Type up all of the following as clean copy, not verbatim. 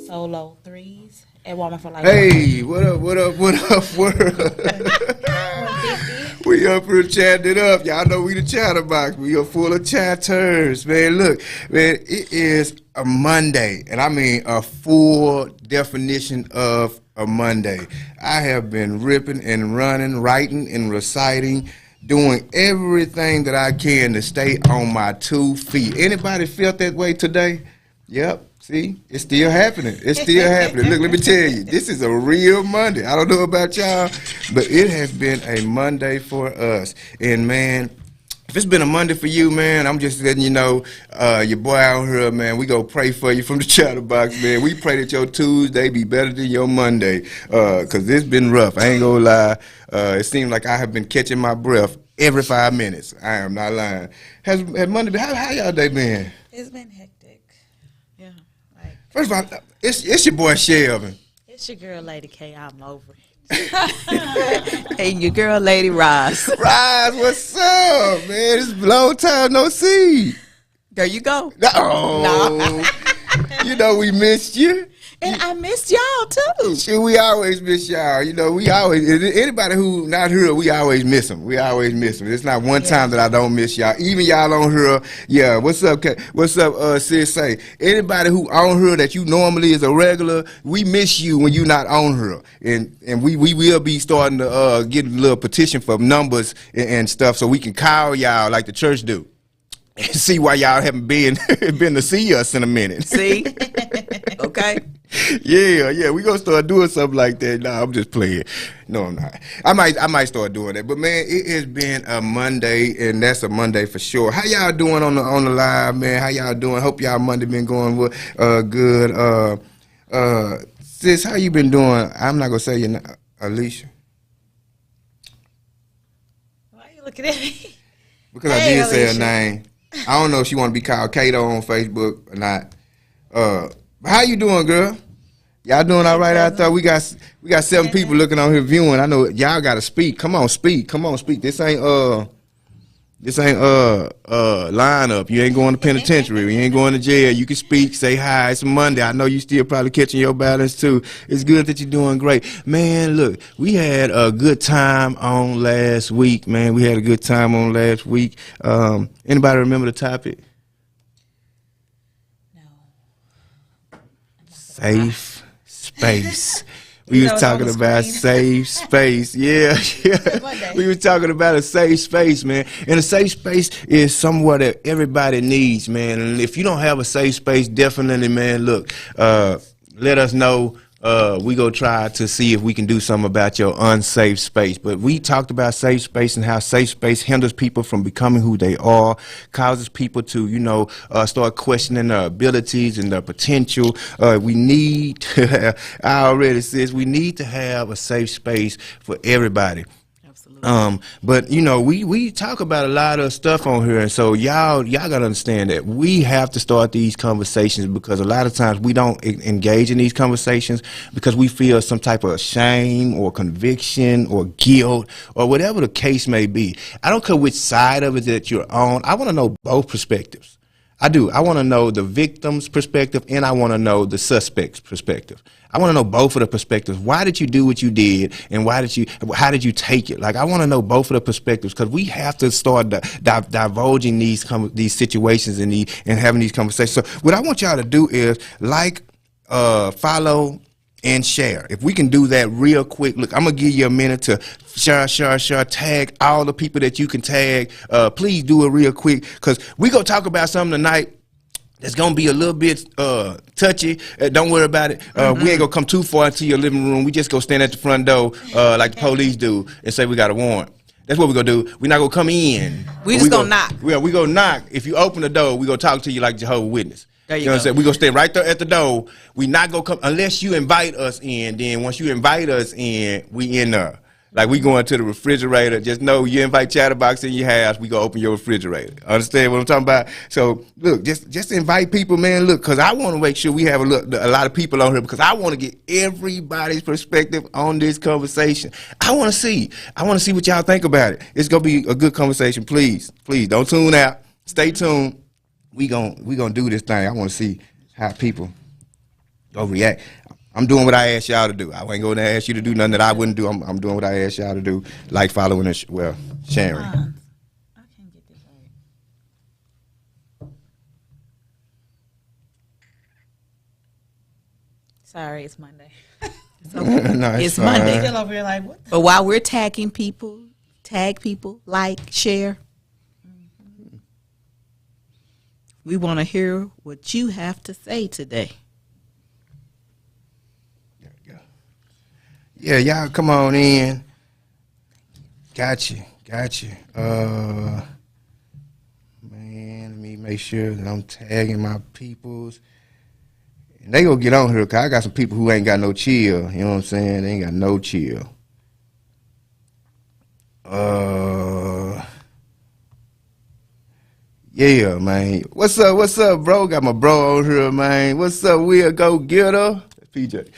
solo threes at Walmart for like Hey, what up, what up, what up, world? 150. We up here chatting it up. Y'all know we the chatterbox. We are full of chatters, man. Look, man, it is a Monday, and I mean a full definition of a Monday. I have been ripping and running, writing and reciting, doing everything that I can to stay on my 2 feet. Anybody felt that way today? Yep. See, it's still happening. It's still happening. Look, let me tell you, this is a real Monday. I don't know about y'all, but it has been a Monday for us. And man, if it's been a Monday for you, man, I'm just letting you know, your boy out here, man, we go pray for you from the chatterbox, man. We pray that your Tuesday be better than your Monday, because it's been rough. I ain't gonna lie. It seems like I have been catching my breath every 5 minutes. I am not lying. Has Monday been, how y'all day been? It's been hectic. Yeah. Like, First of all, it's your boy Shelvin. it's your girl, Lady K. I'm over it. And your girl, Lady Ross. Rise, what's up, man? It's a long time no see. There you go. Oh, you know we missed you. And I missed y'all, too. Shit, we always miss y'all. You know, we always, anybody who not here, we always miss them. We always miss them. It's not one time that I don't miss y'all. Even y'all on here, yeah, what's up, what's up, sis, say. Anybody who on here that you normally is a regular, we miss you when you not on here. And we will be starting to get a little petition for numbers and stuff so we can call y'all like the church do. And see why y'all haven't been to see us in a minute. See? Okay. Yeah, we gonna start doing something like that. Nah, I'm just playing. No, I'm not. I might start doing that. But man, it has been a Monday, and that's a Monday for sure. How y'all doing on the live, man? How y'all doing? Hope y'all Monday been going good. Sis, how you been doing? I'm not gonna say your name, Alicia, Why are you looking at me? because I Hey, did say her Alicia. name. I don't know if she want to be called Kato on Facebook or not. But how you doing, girl? Y'all doing all right out there? We got 7 people looking on here viewing. I know y'all got to speak. Come on, speak. This ain't lineup. You ain't going to penitentiary. You ain't going to jail. You can speak. Say hi. It's Monday. I know you still probably catching your balance too. It's good that you're doing great, man. Look, we had a good time on last week, man. Anybody remember the topic? No. Safe space. We was talking about safe space. Yeah. We was talking about a safe space, man. And a safe space is somewhere that everybody needs, man. And if you don't have a safe space, definitely, man, look, let us know. We go try to see if we can do something about your unsafe space. But we talked about safe space and how safe space hinders people from becoming who they are, causes people to, start questioning their abilities and their potential. We need to, I already says, we need to have a safe space for everybody. But we talk about a lot of stuff on here, and so y'all gotta understand that we have to start these conversations because a lot of times we don't engage in these conversations because we feel some type of shame or conviction or guilt or whatever the case may be. I don't care which side of it that you're on. I want to know both perspectives. I do. I want to know the victim's perspective and I want to know the suspect's perspective. I want to know both of the perspectives. Why did you do what you did and how did you take it? Like, I want to know both of the perspectives because we have to start divulging these situations and having these conversations. So what I want y'all to do is follow, and share. If we can do that real quick, look, I'm going to give you a minute to share, tag all the people that you can tag. Please do it real quick because we're going to talk about something tonight that's going to be a little bit touchy. Don't worry about it. We ain't going to come too far into your living room. We just go stand at the front door like the police do and say we got a warrant. That's what we're going to do. We're not going to come in. We just going to knock. Yeah, we're going to knock. If you open the door, we're going to talk to you like Jehovah's Witness. There you know go. what I'm saying? We're going to stay right there at the door. We not going to come unless you invite us in. Then once you invite us in, we in there. Like we going to the refrigerator. Just know you invite Chatterbox in your house, we going to open your refrigerator. Understand what I'm talking about? So, look, just invite people, man. Look, because I want to make sure we have a lot of people on here because I want to get everybody's perspective on this conversation. I want to see what y'all think about it. It's going to be a good conversation. Please, don't tune out. Stay tuned. We gonna do this thing. I want to see how people Overreact. I'm doing what I asked y'all to do. I ain't going to ask you to do nothing that I wouldn't do. I'm doing what I asked y'all to do, like following and sharing. I can't get this right. Sorry, it's Monday. No, It's fine. Monday. Still over here like, what the But while we're tagging people, tag people, like, share. We want to hear what you have to say today. Yeah, y'all come on in. Got you. Man, let me make sure that I'm tagging my peoples. And they gonna get on here, cause I got some people who ain't got no chill. You know what I'm saying? They ain't got no chill. Yeah, man. What's up, bro? Got my bro on here, man. What's up, Will? Go get her. PJ.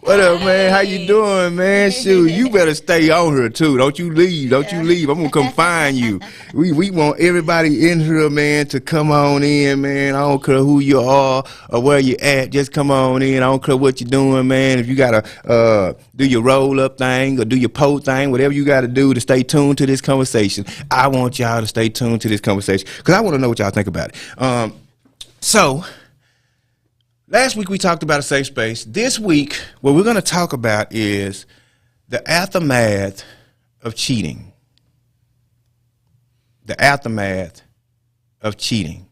What up, man? How you doing, man? Shoot, you better stay on here too. Don't you leave. I'm gonna come find you. We want everybody in here, man, to come on in, man. I don't care who you are or where you at. Just come on in. I don't care what you're doing, man. If you gotta do your roll up thing or do your poll thing, whatever you gotta do to stay tuned to this conversation, I want y'all to stay tuned to this conversation because I want to know what y'all think about it. So. Last week we talked about a safe space. This week, what we're going to talk about is the aftermath of cheating. The aftermath of cheating.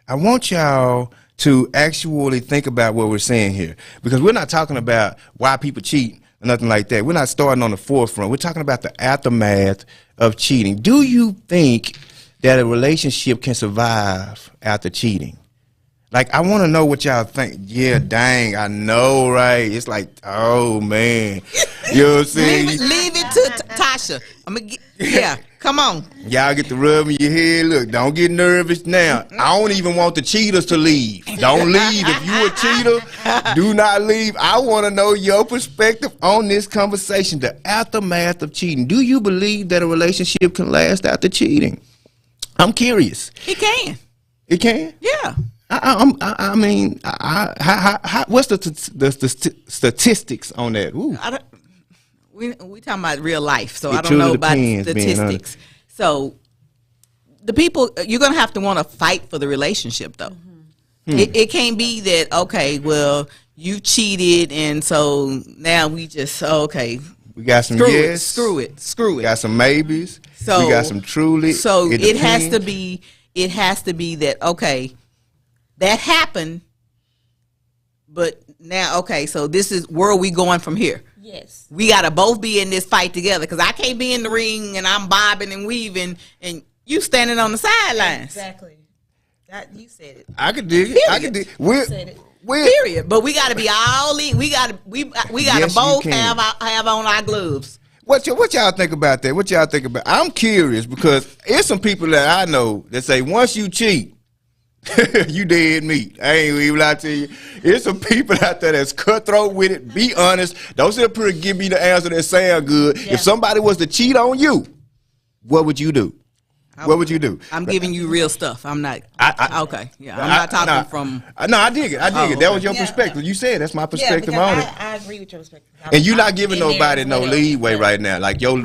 I want y'all to actually think about what we're saying here because we're not talking about why people cheat or nothing like that. We're not starting on the forefront. We're talking about the aftermath of cheating. Do you think that a relationship can survive after cheating? Like, I want to know what y'all think. Yeah, dang, I know, right? It's like, oh, man. You know what I'm saying? Leave it to Tasha. Yeah, come on. Y'all get the rub in your head. Look, don't get nervous now. I don't even want the cheaters to leave. Don't leave. If you a cheater, do not leave. I want to know your perspective on this conversation, the aftermath of cheating. Do you believe that a relationship can last after cheating? I'm curious. It can. It can? Yeah. I mean, what's the statistics on that? Ooh. We talking about real life, so It I don't know truly about depends, statistics. So the people, you're gonna have to want to fight for the relationship, though. It can't be that, okay, well, you cheated, and so now we just we got some yes, screw it. We got some maybes. So we got some truly. So it has depends. to be that, okay, that happened, but now, okay, so this is where are we going from here? Yes. We got to both be in this fight together because I can't be in the ring and I'm bobbing and weaving and you standing on the sidelines. Exactly. You said it. I could dig it. I could dig it. You said it. Period. But we got to be all in. We got to Yes, both you can. have on our gloves. What y'all think about that? What y'all think about? I'm curious because there's some people that I know that say once you cheat, you dead meat. I ain't even lie to you. There's some people out there that's cutthroat with it. Be honest. Don't sit up here and give me the answer that sound good. Yeah. If somebody was to cheat on you, what would you do? What would you do? I'm giving you real stuff. I'm not. Okay. Yeah. I'm not talking from. No, I dig it. I dig it. That okay. was your perspective. You said that's my perspective on it. I agree with your perspective. And you're not giving nobody no leeway right now. Like your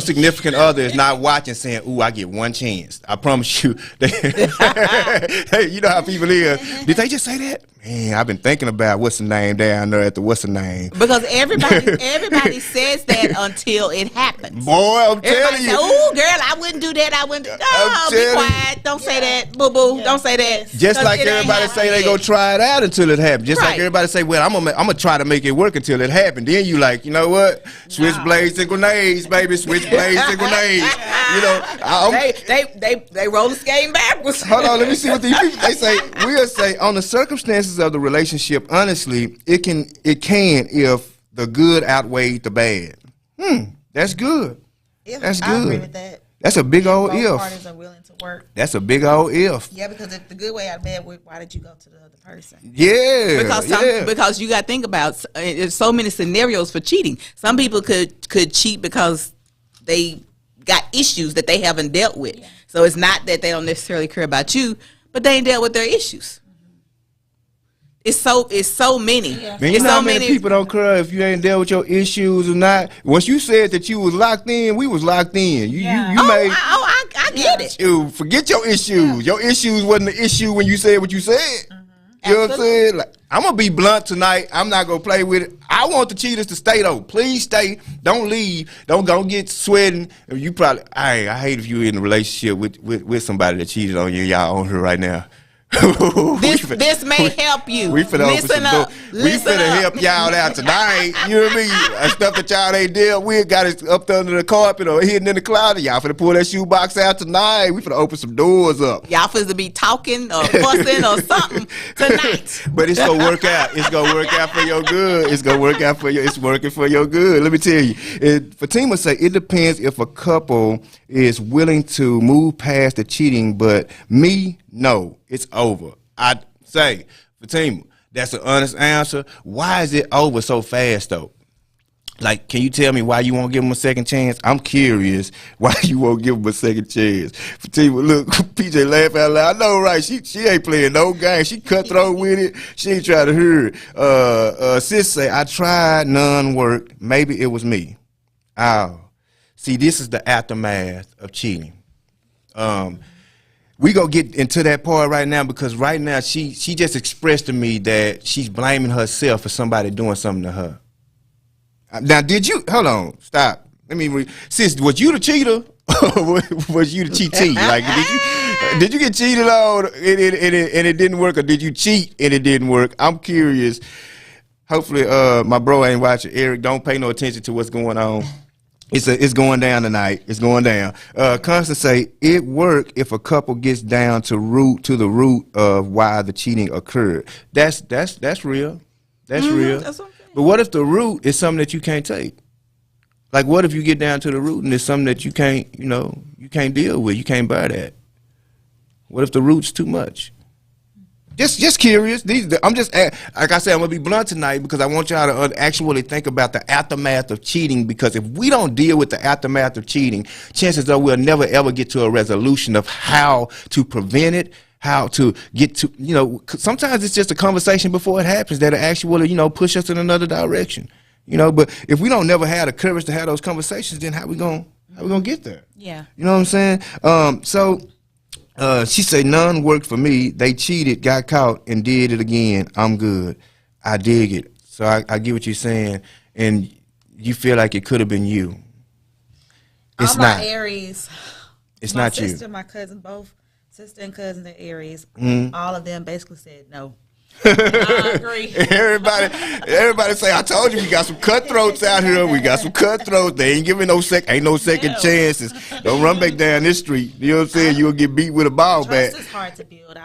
significant other is not watching saying, ooh, I get one chance. I promise you. Hey, you know how people is. Did they just say that? Man, I've been thinking about what's the name down there at the what's the name. Because everybody says that until it happens. Boy, I'm telling you. Oh, girl, I wouldn't do that. I wouldn't. No, be quiet. Don't say that. Boo boo. Don't say that. Just like everybody say they gonna try it out until it happens. Just like everybody say, well, I'm gonna try to make it work until it happens. Then you like, you know what? Switchblades and grenades, baby. Switchblades and grenades. You know, they roller skating backwards. Hold on, let me see what these people they say. We'll say on the circumstances of the relationship, honestly, it can if the good outweighed the bad. That's good. That's good. I agree with that. That's a big old Both if. parties are willing to work. That's a big old if. Yeah, because if the good way out bad, why did you go to the other person? Yeah. Because you got to think about there's so many scenarios for cheating. Some people could cheat because they got issues that they haven't dealt with. Yeah. So it's not that they don't necessarily care about you, but they ain't dealt with their issues. it's so many. Yeah. Man, you It's know so how many people don't cry if you ain't dealt with your issues or not. Once you said that you was locked in, we was locked in. You made I get it. you forget your issues. Your issues wasn't the issue when you said what you said. You know what I'm saying? Like, I'm gonna be blunt tonight. I'm not gonna play with it. I want the cheaters to stay though. Please stay. Don't leave. Don't go get sweating. You probably. I hate if you're in a relationship with somebody that cheated on you. Y'all on her right now. This may help you. We finna open Listen some up. doors. We Listen finna up. help y'all out tonight. You know what I mean? Stuff that y'all ain't dealt with, got it up under the carpet or hidden in the closet. Y'all finna pull that shoebox out tonight. We finna open some doors up. Y'all supposed to be talking or fussing or something tonight. But it's gonna work out. It's gonna work out for your good. It's gonna work out for you. It's working for your good. Let me tell you. Fatima say it depends if a couple is willing to move past the cheating, but me, no, it's over. I say, Fatima, that's an honest answer. Why is it over so fast though? Like, can you tell me why you won't give him a second chance? I'm curious why you won't give him a second chance. Fatima, look, PJ laugh out loud. I know, right? She ain't playing no game. She cutthroat with it. She ain't trying to hear it. Sis say, I tried, none worked. Maybe it was me. Oh. See, this is the aftermath of cheating. We gonna get into that part right now because right now she just expressed to me that she's blaming herself for somebody doing something to her. Now, did you hold on? Stop. Let me. Sis, was you the cheater or was you the cheatee? Like, did you get cheated on and it didn't work, or did you cheat and it didn't work? I'm curious. Hopefully, my bro ain't watching. Eric, don't pay no attention to what's going on. It's going down tonight. It's going down. Constance say it work if a couple gets down to the root of why the cheating occurred. That's real. That's real. That's okay. But what if the root is something that you can't take? Like, what if you get down to the root and it's something that you can't deal with? You can't bear that. What if the root's too much? Just curious. I'm just, like I said, I'm gonna be blunt tonight because I want y'all to actually think about the aftermath of cheating. Because if we don't deal with the aftermath of cheating, chances are we'll never ever get to a resolution of how to prevent it, how to get to, sometimes it's just a conversation before it happens that'll actually, push us in another direction. But if we don't never have the courage to have those conversations, then how we gonna get there? Yeah. You know what I'm saying? She said, none worked for me. They cheated, got caught, and did it again. I'm good. I dig it. So I get what you're saying, and you feel like it could have been you. It's All my not. Aries. It's my not sister, you. my cousin, both sister and cousin are Aries. Mm-hmm. All of them basically said no. I agree. Everybody say, I told you we got some cutthroats out here. We got some cutthroats. They ain't giving no second chances. Don't run back down this street. You know what I'm saying? You'll get beat with a ball bat. Trust is hard to build.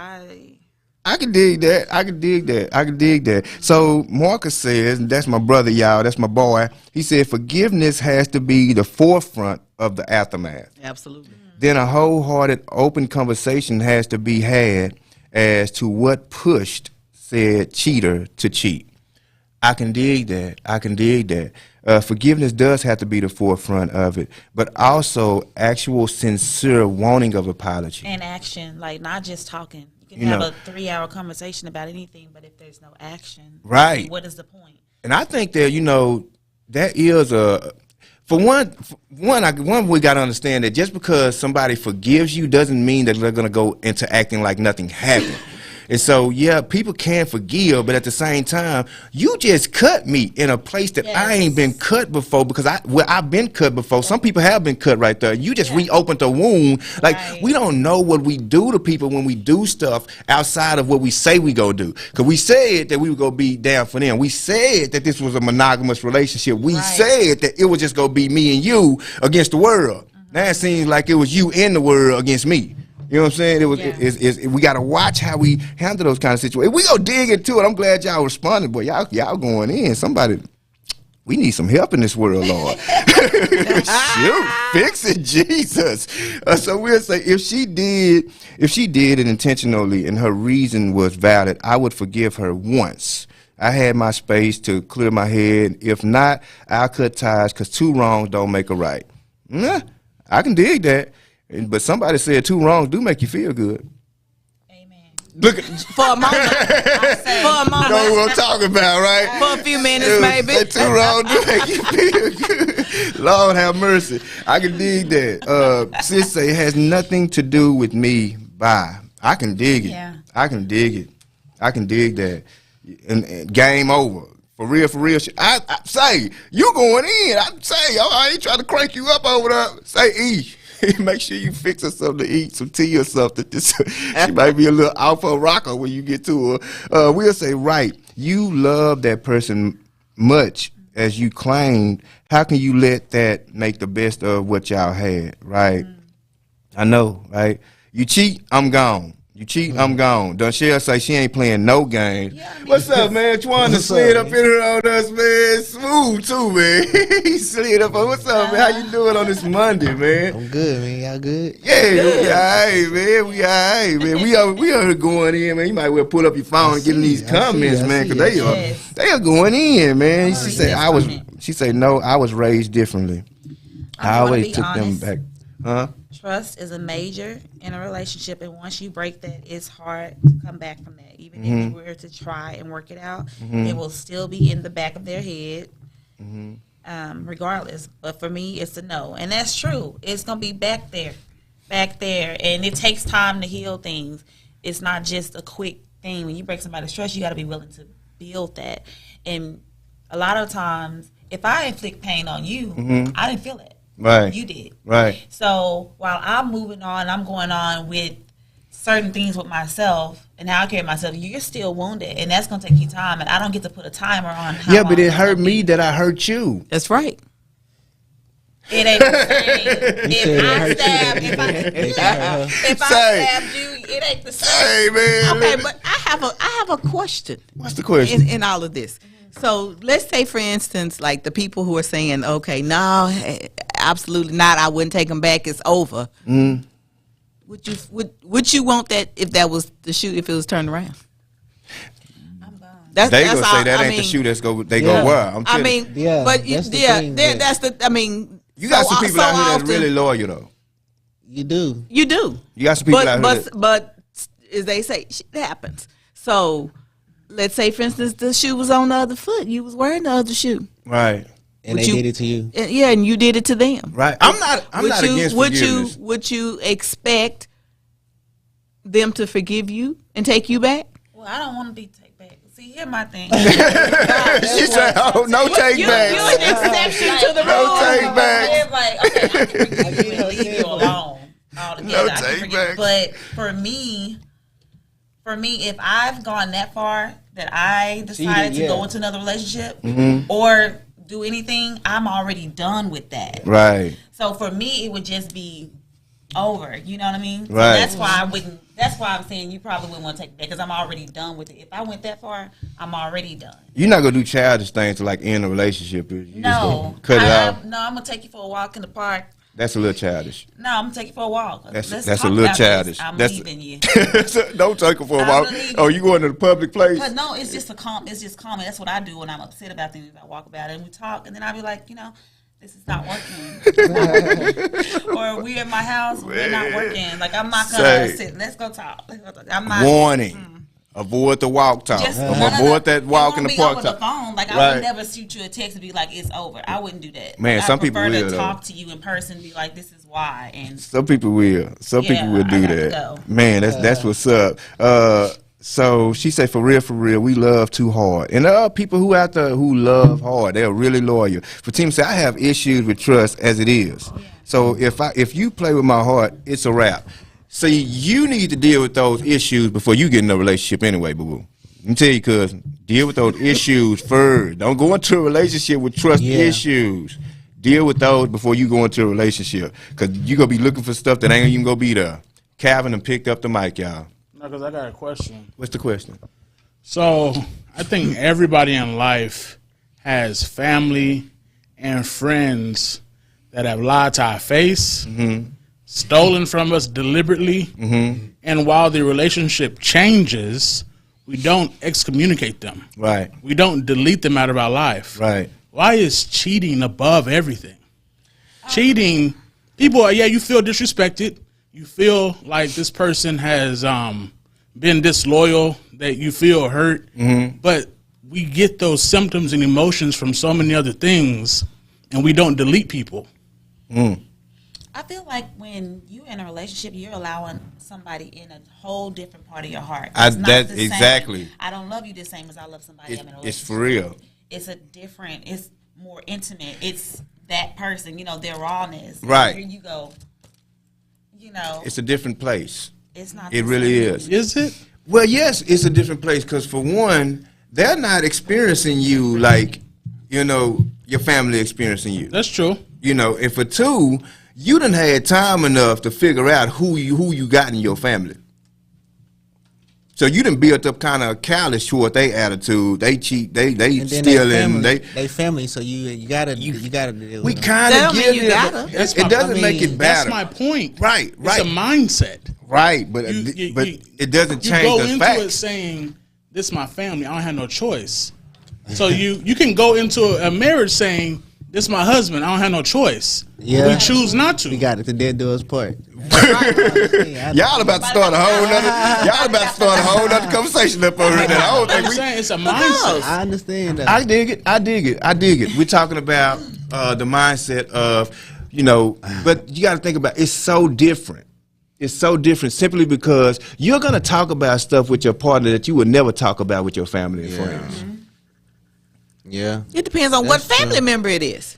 I can dig that. So Marcus says, and that's my brother, y'all. That's my boy. He said, forgiveness has to be the forefront of the aftermath. Absolutely. Then a wholehearted, open conversation has to be had as to what pushed said cheater to cheat. I can dig that. Forgiveness does have to be the forefront of it, but also actual sincere wanting of apology. And action, like not just talking. You can have a 3-hour conversation about anything, but if there's no action, right? What is the point? And I think that that is for one we got to understand that just because somebody forgives you doesn't mean that they're going to go into acting like nothing happened. And so, yeah, people can forgive, but at the same time, you just cut me in a place that I ain't been cut before because I've been cut before. Some people have been cut right there. You just reopened the wound. Like, we don't know what we do to people when we do stuff outside of what we say we go do. Because we said that we would go be down for them. We said that this was a monogamous relationship. We said that it was just going to be me and you against the world. Now it seems like it was you and the world against me. You know what I'm saying? We got to watch how we handle those kind of situations. We go dig into it. I'm glad y'all responded, boy. Y'all going in. Somebody, we need some help in this world, Lord. Shoot, fix it, Jesus. So we'll say if she did it intentionally and her reason was valid, I would forgive her once. I had my space to clear my head. If not, I'll cut ties because 2 wrongs don't make a right. I can dig that. But somebody said 2 wrongs do make you feel good. Amen. Look, for a moment. For a moment. know what I'm talking about, right? For a few minutes, maybe. That too wrong to make you feel good. Lord have mercy. I can dig that. Sis say it has nothing to do with me. Bye. I can dig it. Yeah. I can dig it. I can dig that. And game over. For real, for real. I say, you going in. I say, oh, I ain't trying to crank you up over there. Say, E. Make sure you fix her something to eat, some tea or something. She might be a little alpha rocker when you get to her. We'll say, right, you love that person much as you claimed. How can you let that make the best of what y'all had, right? I know, right? You cheat, I'm gone. You cheat, I'm gone. Donchelle say she ain't playing no games. Yeah, I mean, what's up, man? Trying to slid up in here on us, man. Smooth, too, man. He slid up on. What's up, man? How you doing on this Monday, man? I'm good, man. Y'all good? Yeah, we all right, man. We all right, man. We are going in, man. You might well pull up your phone and get in these comments, man, because they are going in, man. She said, no, I was raised differently. I always took them back. Huh? Trust is a major in a relationship, and once you break that, it's hard to come back from that. Even if you were to try and work it out, it will still be in the back of their head, regardless. But for me, it's a no, and that's true. It's gonna be back there, and it takes time to heal things. It's not just a quick thing. When you break somebody's trust, you got to be willing to build that. And a lot of times, if I inflict pain on you, I didn't feel it. Right. You did. Right. So while I'm moving on, I'm going on with certain things with myself and how I carry myself, you're still wounded, and that's going to take you time, and I don't get to put a timer on how long but it hurt me that I hurt you. That's right. It ain't the same. If I stabbed you, it ain't the same. Hey, man. Okay, but I have a question. What's the question? In all of this. So let's say, for instance, like the people who are saying, okay, no, absolutely not. I wouldn't take them back. It's over. Would you want that if that was the shoe, if it was turned around? I'm gone. They gonna say that ain't the shoe that's go well. I mean, but that's the I mean, you got some people out here that's really loyal though. You do. You do. You got some people out here. But as they say, shit happens. So let's say, for instance, the shoe was on the other foot. You was wearing the other shoe. Right. And they did it to you. Yeah, and you did it to them. Right. I'm not against forgiveness. Would you expect them to forgive you and take you back? Well, I don't want to be taken back. See, here's my thing. She said, "Oh, no take back. You're an exception to the rule. No take back. Like, okay, I can leave you alone altogether. No take back. But for me, if I've gone that far that I decided to go into another relationship or do anything, I'm already done with that. Right. So for me, it would just be over. You know what I mean? Right. So that's why I wouldn't. That's why I'm saying you probably wouldn't want to take it back, because I'm already done with it. If I went that far, I'm already done. You're not gonna do childish things to like end a relationship. You no, just cut it out. No, I'm gonna take you for a walk in the park. That's a little childish. No, I'm gonna take you for a walk. That's a little childish. I'm leaving you. Don't take her for a walk. Oh, you going to the public place? But no, it's just It's just calming. That's what I do when I'm upset about things. I walk about it and we talk, and then I'll be like, this is not working. Or we at my house, we're not working. Like, I'm not gonna sit. Let's go talk. I'm not. Warning. Avoid the walk talk. Avoid that walk in the park talk. talk. The phone. Like, I would never shoot you a text and be like, it's over. I wouldn't do that. Man, some people will. I prefer to talk to you in person and be like, this is why. And some people will. Some people will do that. Man, that's what's up. So she said, for real, we love too hard. And there are people who out there who love hard. They're really loyal. Fatima said, I have issues with trust as it is. Yeah. So if you play with my heart, it's a wrap. See, you need to deal with those issues before you get in a relationship anyway, boo-boo. Let me tell you, cousin, deal with those issues first. Don't go into a relationship with trust issues. Deal with those before you go into a relationship, because you're going to be looking for stuff that ain't even going to be there. Calvin done picked up the mic, y'all. No, because I got a question. What's the question? So I think everybody in life has family and friends that have lied to our face, stolen from us deliberately, and while the relationship changes, we don't excommunicate them. Right. We don't delete them out of our life. Right. Why is cheating above everything? Cheating, people are, you feel disrespected. You feel like this person has been disloyal, that you feel hurt, but we get those symptoms and emotions from so many other things, and we don't delete people. I feel like when you're in a relationship, you're allowing somebody in a whole different part of your heart. It's not that the same. exactly. I don't love you the same as I love somebody I'm in a relationship. It's for real. It's it's more intimate. It's that person, their rawness. Right. Here you go. It's a different place. It's not. It the really same. is. Is it? Well, yes, it's a different place because for one, they're not experiencing you like, your family experiencing you. That's true. And for two, you done had time enough to figure out who you got in your family. So you done built up kind of callous toward their attitude. They cheat. They stealing. They family. So you gotta deal We with them. kind That of don't mean get you it. gotta. It doesn't make it That's better. my point. Right. It's a mindset. Right, but it doesn't You change go the into fact. it saying, "This is my family. I don't have no choice." So you can go into a marriage saying, "This is my husband. I don't have no choice." Yeah. We choose not to. We got it. The dead do us part. Y'all about to start a whole nother conversation up over here. I don't think I'm we. saying it's a mindset. I understand that. I dig it. We're talking about the mindset of, but you got to think about it's so different. It's so different simply because you're going to talk about stuff with your partner that you would never talk about with your family and friends. Yeah. It depends on what That's family true. member it is.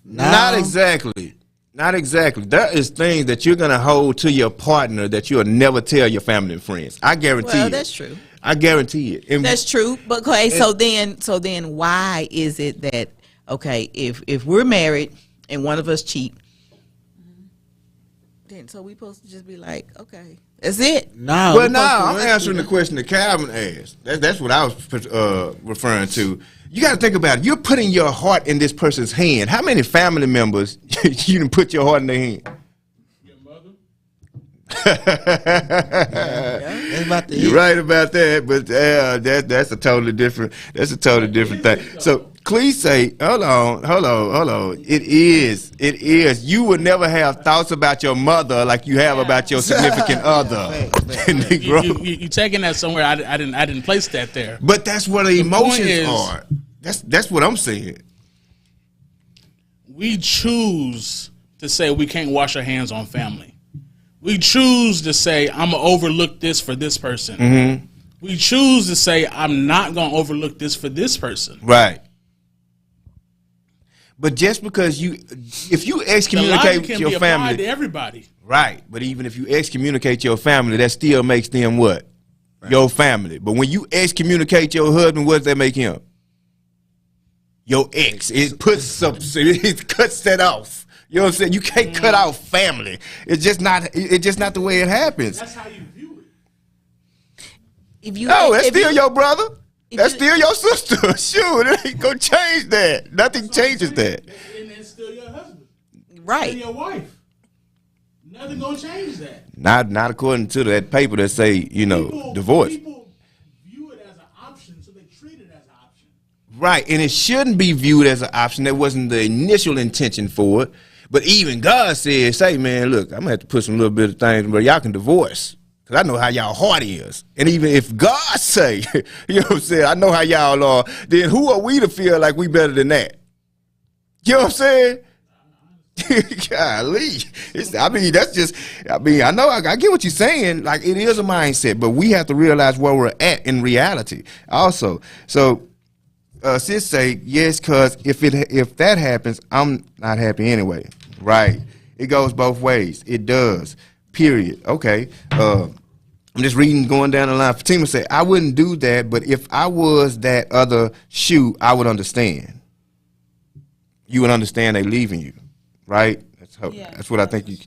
Not exactly. Not exactly. There is things that you're going to hold to your partner that you'll never tell your family and friends. I guarantee Well, it. that's true. I guarantee it. And That's true. But okay, so then why is it that if we're married and one of us cheat, then so we supposed to just be like, okay, that's it. No. Well, no, I'm answering the question that Calvin asked. That's what I was referring to. You got to think about it. You're putting your heart in this person's hand. How many family members you done put your heart in their hand? Your mother? That's about the You're right about that, but that's a totally different. That's a totally different thing. So, Clee say, hold on. It is. You would never have thoughts about your mother like you have about your significant other. Negro. You taking that somewhere? I didn't place that there. But that's what the point emotions is- are. That's what I'm saying. We choose to say we can't wash our hands on family. We choose to say I'm gonna overlook this for this person. Mm-hmm. We choose to say I'm not gonna overlook this for this person. Right. But just because if you The logic excommunicate can your be applied family, to everybody. right? But even if you excommunicate your family, that still makes them what? Right. Your family. But when you excommunicate your husband, what does that make him? Your ex. It cuts that off. You know what I'm saying? You can't cut out family. It's just not the way it happens. That's how you view it. If you No, that's if still you- your brother. That's you- still your sister. Sure, it ain't gonna change that. Nothing changes that. And it's still your husband. And right. your wife. Nothing gonna change that. Not according to that paper that say, divorce. People view it as an option, so they treat it as an option. Right, and it shouldn't be viewed as an option. That wasn't the initial intention for it. But even God said, say, man, look, I'm gonna have to put some little bit of things where y'all can divorce. Cause I know how y'all heart is. And even if God say, you know what I'm saying, I know how y'all are, then who are we to feel like we better than that? You know what I'm saying? Golly. I know, I get what you're saying. Like, it is a mindset, but we have to realize where we're at in reality also. So, sis say, yes, cause if that happens, I'm not happy anyway. Right. It goes both ways. It does. Period. Okay. I'm just reading, going down the line. Fatima said, I wouldn't do that, but if I was that other shoe, I would understand. You would understand they leaving you, right? That's what I think you.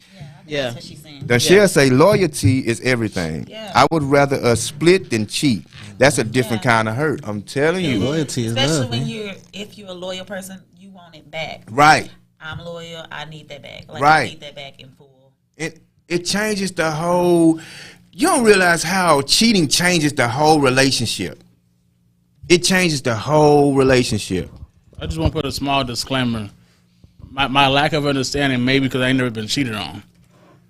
Yeah. That's what she's saying. Then she'll say loyalty is everything. Yeah. I would rather us split than cheat. That's a different kind of hurt. I'm telling you. Loyalty is Especially love. when Man. if you're a loyal person, you want it back. Right. I'm loyal. I need that back. Like, Right. I need that back in full. It changes the whole. You don't realize how cheating changes the whole relationship. It changes the whole relationship. I just want to put a small disclaimer. My lack of understanding, maybe because I ain't never been cheated on.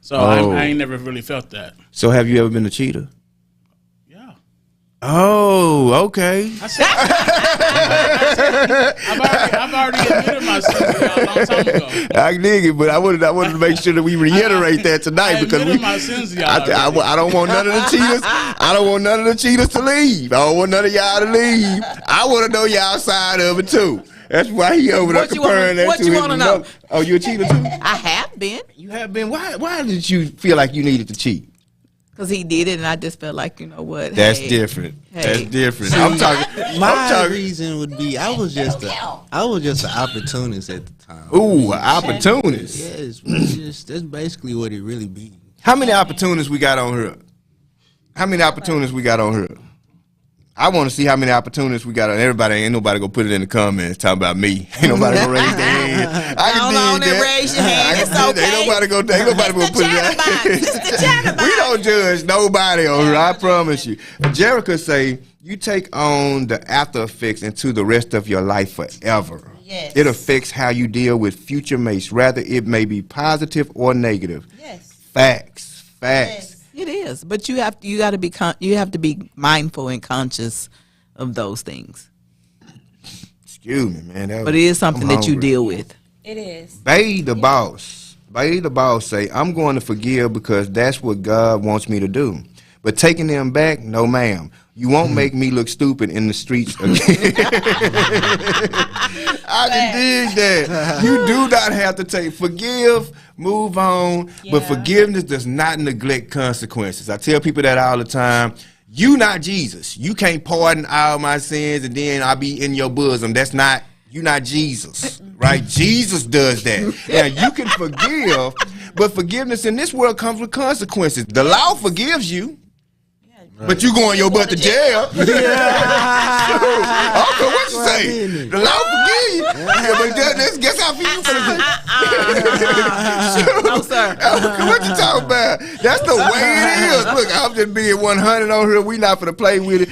So I ain't never really felt that. So have you ever been a cheater? Oh, okay. I've already admitted my sins to y'all a long time ago. I dig it, but I wanted to make sure that we reiterate that tonight I because admitted my sins to y'all already. I don't want none of the cheaters. I don't want none of the cheaters to leave. I don't want none of y'all to leave. I want to know y'all side of it too. That's why he over there What you comparing that what to you his wanna know? mother. Oh, you a cheater too? I have been, You have been. Why did you feel like you needed to cheat? because he did it, and I just felt like, you know what? That's hey, different. That's Hey. different. See, I'm talking. My reason would be I was just an opportunist at the time. Ooh, an opportunist. Yes, that's basically what it really be. How many opportunists we got on here? How many opportunists we got on here? I want to see how many opportunists we got on. Everybody, ain't nobody gonna put it in the comments talking about me. Ain't nobody gonna raise their hand. I Don't can on dig and that. raise your hand. I It's can dig that. okay. Ain't nobody gonna put it out. It's the chatterbox. We don't judge nobody on here. I promise you. Jerica say you take on the after effects into the rest of your life forever. Yes. It affects how you deal with future mates, rather it may be positive or negative. Yes. Facts. Yes. It is, but you have to be mindful and conscious of those things. Excuse me, man. But it is something that you deal with. It is. Bay the boss say, I'm going to forgive because that's what God wants me to do. But taking them back, no ma'am. You won't make me look stupid in the streets again. I can dig that. You do not have to forgive, move on, but Yeah. forgiveness does not neglect consequences. I tell people that all the time. You not Jesus. You can't pardon all my sins and then I'll be in your bosom. You not Jesus, right? Jesus does that. Now you can forgive, but forgiveness in this world comes with consequences. The law forgives you. But you going your butt to jail. Okay, what you say? The law forgive you. Yeah, but guess how few you No, sir. What you talking about? That's the way it is. Look, I'm just being 100 on here. We not finna play with it.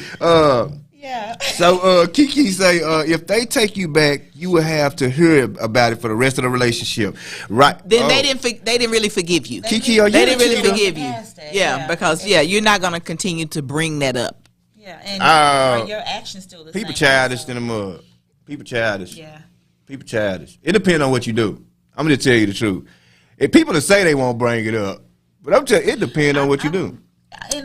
Yeah. So Kiki say, if they take you back, you will have to hear about it for the rest of the relationship, right? Then they didn't really forgive you. Kiki, are you They the didn't really cheater? forgive you. Past that, Yeah, yeah. because you're not gonna continue to bring that up. Yeah. And are your actions still the People same? childish in the mud. People childish. Yeah. People childish. It depends on what you do. I'm gonna tell you the truth. If people that say they won't bring it up, but I'm telling you, it depends on what you do.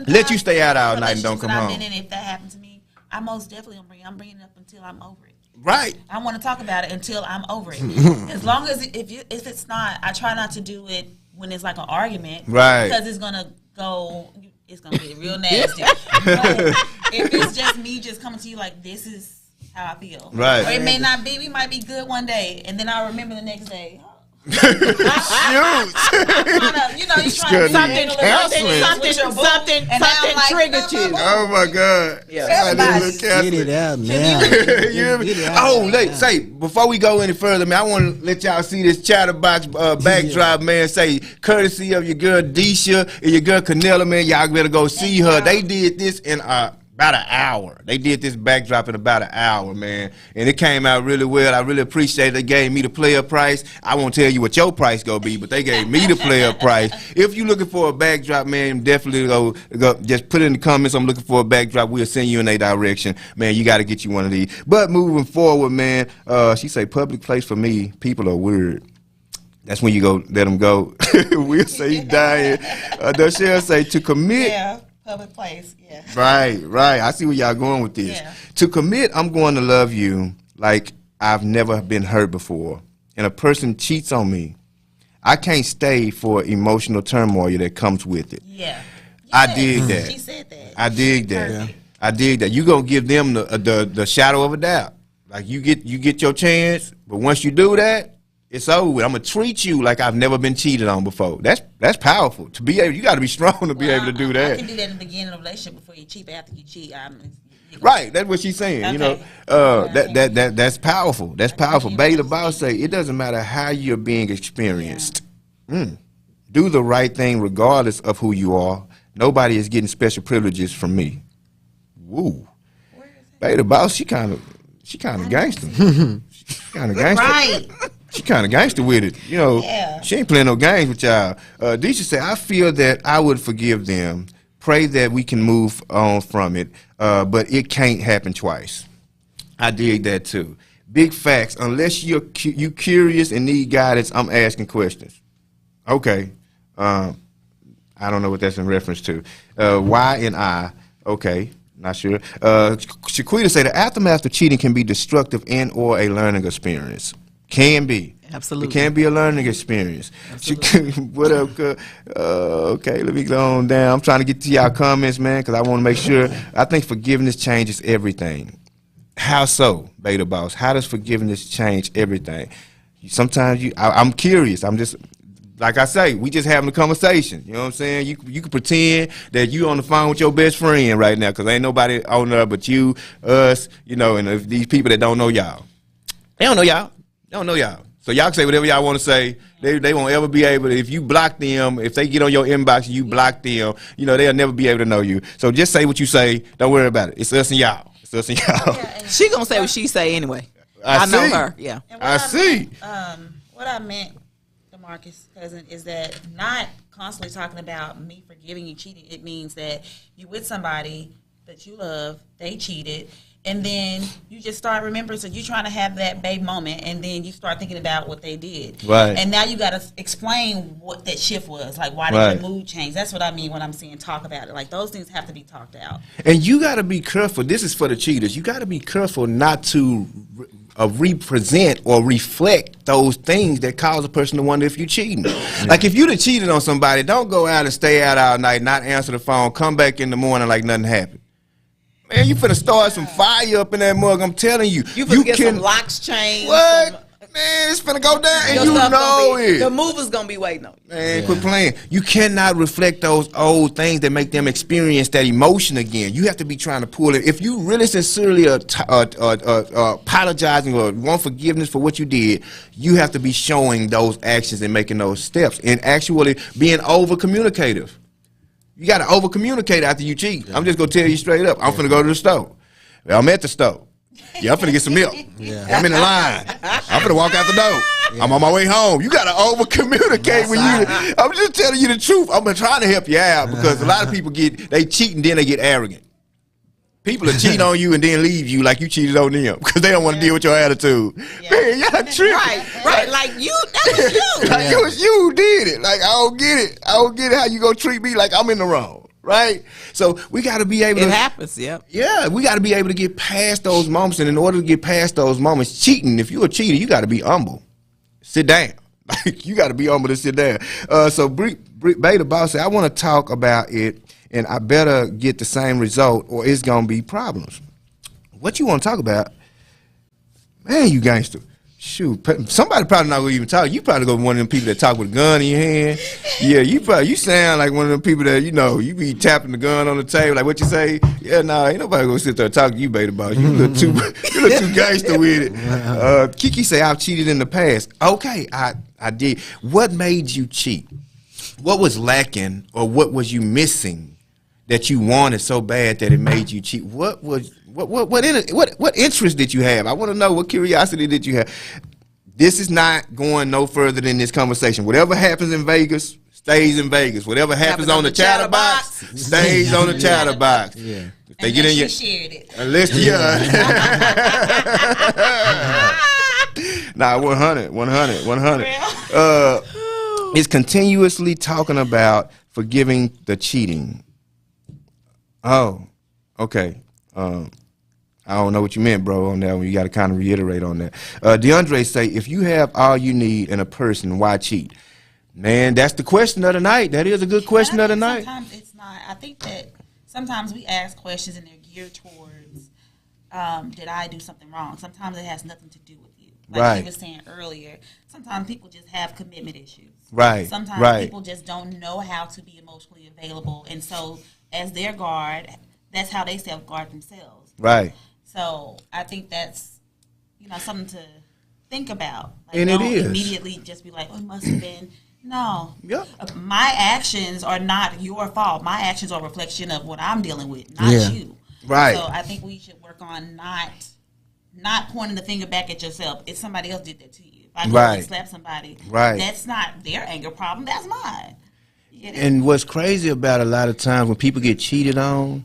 Let you stay out all night and don't come home. And if that happened to me, I most definitely gonna bring it. I'm bringing it up until I'm over it. Right. I want to talk about it until I'm over it. As long as if it's not, I try not to do it when it's like an argument, Right. Because it's gonna get real nasty. But if it's just me just coming to you like this is how I feel, Right. Or it may not be. We might be good one day, and then I remember the next day. Shoot. You trying to Something triggered you. Oh my God. Everybody. Get it out now. You hear me? Get it out Oh, now. say, before we go any further, man, I want to let y'all see this chatterbox backdrop, man. Say, courtesy of your girl Deisha and your girl Canella, man. Y'all better go see her. They did this in about an hour. They did this backdrop in about an hour, man. And it came out really well. I really appreciate it. They gave me the player price. I won't tell you what your price gonna be, but they gave me the player price. If you're looking for a backdrop, man, definitely go just put it in the comments. I'm looking for a backdrop. We'll send you in a direction. Man, you got to get you one of these. But moving forward, man, she say public place for me, people are weird. That's when you go let them go. We'll say you dying. She'll say to commit. Yeah, public place. Yeah. Right. I see where y'all going with this. Yeah. To commit, I'm going to love you like I've never been hurt before. And a person cheats on me, I can't stay for emotional turmoil that comes with it. Yeah. I dig that. She said that. I dig that. Perfect. I dig that. You gonna give them the shadow of a doubt. Like you get your chance, but once you do that, it's over with. I'm gonna treat you like I've never been cheated on before. That's powerful. To be able, you got to be strong to be able to do I that. can do that in the beginning of a relationship before you cheat, but after you cheat, Right, that's what she's saying. You know, Okay. that's powerful. That's powerful. you Bay know the boss say it doesn't matter how you're being experienced. Do the right thing regardless of who you are. Nobody is getting special privileges from me. Woo. Bay the boss, she kind of gangster. She kind of gangster. Right. She kind of gangster with it. You know, Yeah. she ain't playing no games with y'all. Deisha said, I feel that I would forgive them. pray that we can move on from it, but it can't happen twice. I dig that too. Big facts. Unless you curious and need guidance, I'm asking questions. Okay. I don't know what that's in reference to. Why and I. Okay. Not sure. Shaquita said the aftermath of cheating can be destructive and or a learning experience. Can be. Absolutely. It can be a learning experience. What up? Okay, let me go on down. I'm trying to get to y'all comments, man, because I want to make sure. I think forgiveness changes everything. How so, Beta Boss? How does forgiveness change everything? Sometimes I'm curious. I'm just, like I say, we just having a conversation. You know what I'm saying? You can pretend that you on the phone with your best friend right now, because ain't nobody on there but you, us, you know, and these people that don't know y'all. They don't know y'all. They don't know y'all. So y'all can say whatever y'all want to say. They won't ever be able to, if you block them, if they get on your inbox and you block them, you know, they'll never be able to know you. So just say what you say. Don't worry about it. It's us and y'all. It's us and y'all. Yeah, She gonna say what she say anyway. I know her. Yeah. And I see. What I meant, DeMarcus, cousin, is that not constantly talking about me forgiving you cheating. It means that you with somebody that you love, they cheated, and then you just start remembering. So you're trying to have that babe moment, and then you start thinking about what they did. Right. And now you got to explain what that shift was. Like, why did Right. your mood change? That's what I mean when I'm saying talk about it. Like, those things have to be talked out. And you got to be careful. This is for the cheaters. You got to be careful not to represent or reflect those things that cause a person to wonder if you're cheating. Like if you'd have cheated on somebody, don't go out and stay out all night, not answer the phone, come back in the morning like nothing happened. Man, you finna start some fire up in that mug. I'm telling you. You finna get some locks changed. What? Man, it's finna go down, and Your you stuff know gonna be, it. The movers gonna be waiting on you. Man, quit playing. You cannot reflect those old things that make them experience that emotion again. You have to be trying to pull it. If you really sincerely apologizing or want forgiveness for what you did, you have to be showing those actions and making those steps and actually being over-communicative. You got to over-communicate after you cheat. I'm just going to tell you straight up. I'm finna go to the store. I'm at the store. Yeah, I'm finna get some milk. I'm in the line. I'm finna walk out the door. I'm on my way home. You gotta over communicate when you. I'm just telling you the truth. I'm trying to help you out because a lot of people they cheat and then they get arrogant. People are cheating on you and then leave you like you cheated on them because they don't want to deal with your attitude. Yeah. Man, y'all tripping. Right. Like you, that was you. Like it was you who did it. Like I don't get it. I don't get it how you gonna treat me like I'm in the wrong. Right? So we got to be able to. It happens, yep. Yeah, we got to be able to get past those moments. And in order to get past those moments, cheating, if you're a cheater, you got to be humble. Sit down. Like, you got to be humble to sit down. So Beta Boss said, I want to talk about it, and I better get the same result or it's going to be problems. What you want to talk about? Man, you gangster. Shoot, somebody probably not gonna even talk. You probably go one of them people that talk with a gun in your hand. Yeah, you sound like one of them people that you be tapping the gun on the table like what you say. Yeah, ain't nobody gonna sit there and talk to you, Beta Boss. You look too gangster with it. Kiki say I've cheated in the past. Okay, I did. What made you cheat? What was lacking or what was you missing that you wanted so bad that it made you cheat? What interest did you have? I want to know what curiosity did you have. This is not going no further than this conversation. Whatever happens in Vegas stays in Vegas. Whatever happens on the chatterbox stays on the chatterbox. Yeah. If they get in your shared it. unless Nah, 100. It's continuously talking about forgiving the cheating. Oh, okay. I don't know what you meant, bro, on that one. You got to kind of reiterate on that. DeAndre say, if you have all you need in a person, why cheat? Man, that's the question of the night. That is a good question of the night. Sometimes it's not. I think that sometimes we ask questions and they're geared towards, did I do something wrong? Sometimes it has nothing to do with you. Like Right. you were saying earlier, sometimes people just have commitment issues. Right, Sometimes right. people just don't know how to be emotionally available. And so as their guard, that's how they self-guard themselves. Right. So I think that's, something to think about. Like, And it don't is. immediately just be like, oh, it must have been. No. Yep. My actions are not your fault. My actions are a reflection of what I'm dealing with, not Yeah. you. Right. So I think we should work on not pointing the finger back at yourself. If somebody else did that to you. If I go Right. and slap somebody, Right. that's not their anger problem. That's mine. And what's crazy about a lot of times when people get cheated on,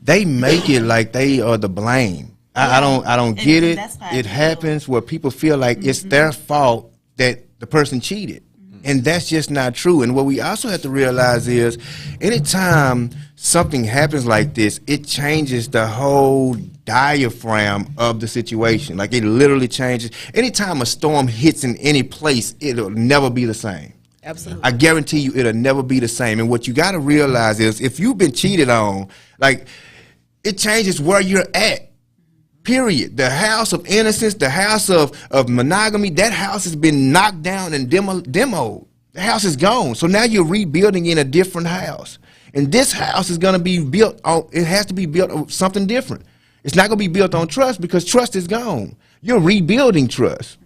they make it like they are the blame. I don't get it. It happens where people feel like it's their fault that the person cheated. And that's just not true. And what we also have to realize is anytime something happens like this, it changes the whole diaphragm of the situation. Like it literally changes. Anytime a storm hits in any place, it'll never be the same. Absolutely. I guarantee you it'll never be the same. And what you got to realize is if you've been cheated on, like it changes where you're at. Period. The house of innocence, the house of monogamy, that house has been knocked down and demoed. The house is gone. So now you're rebuilding in a different house. And this house is going to be built on, it has to be built on something different. It's not going to be built on trust because trust is gone. You're rebuilding trust.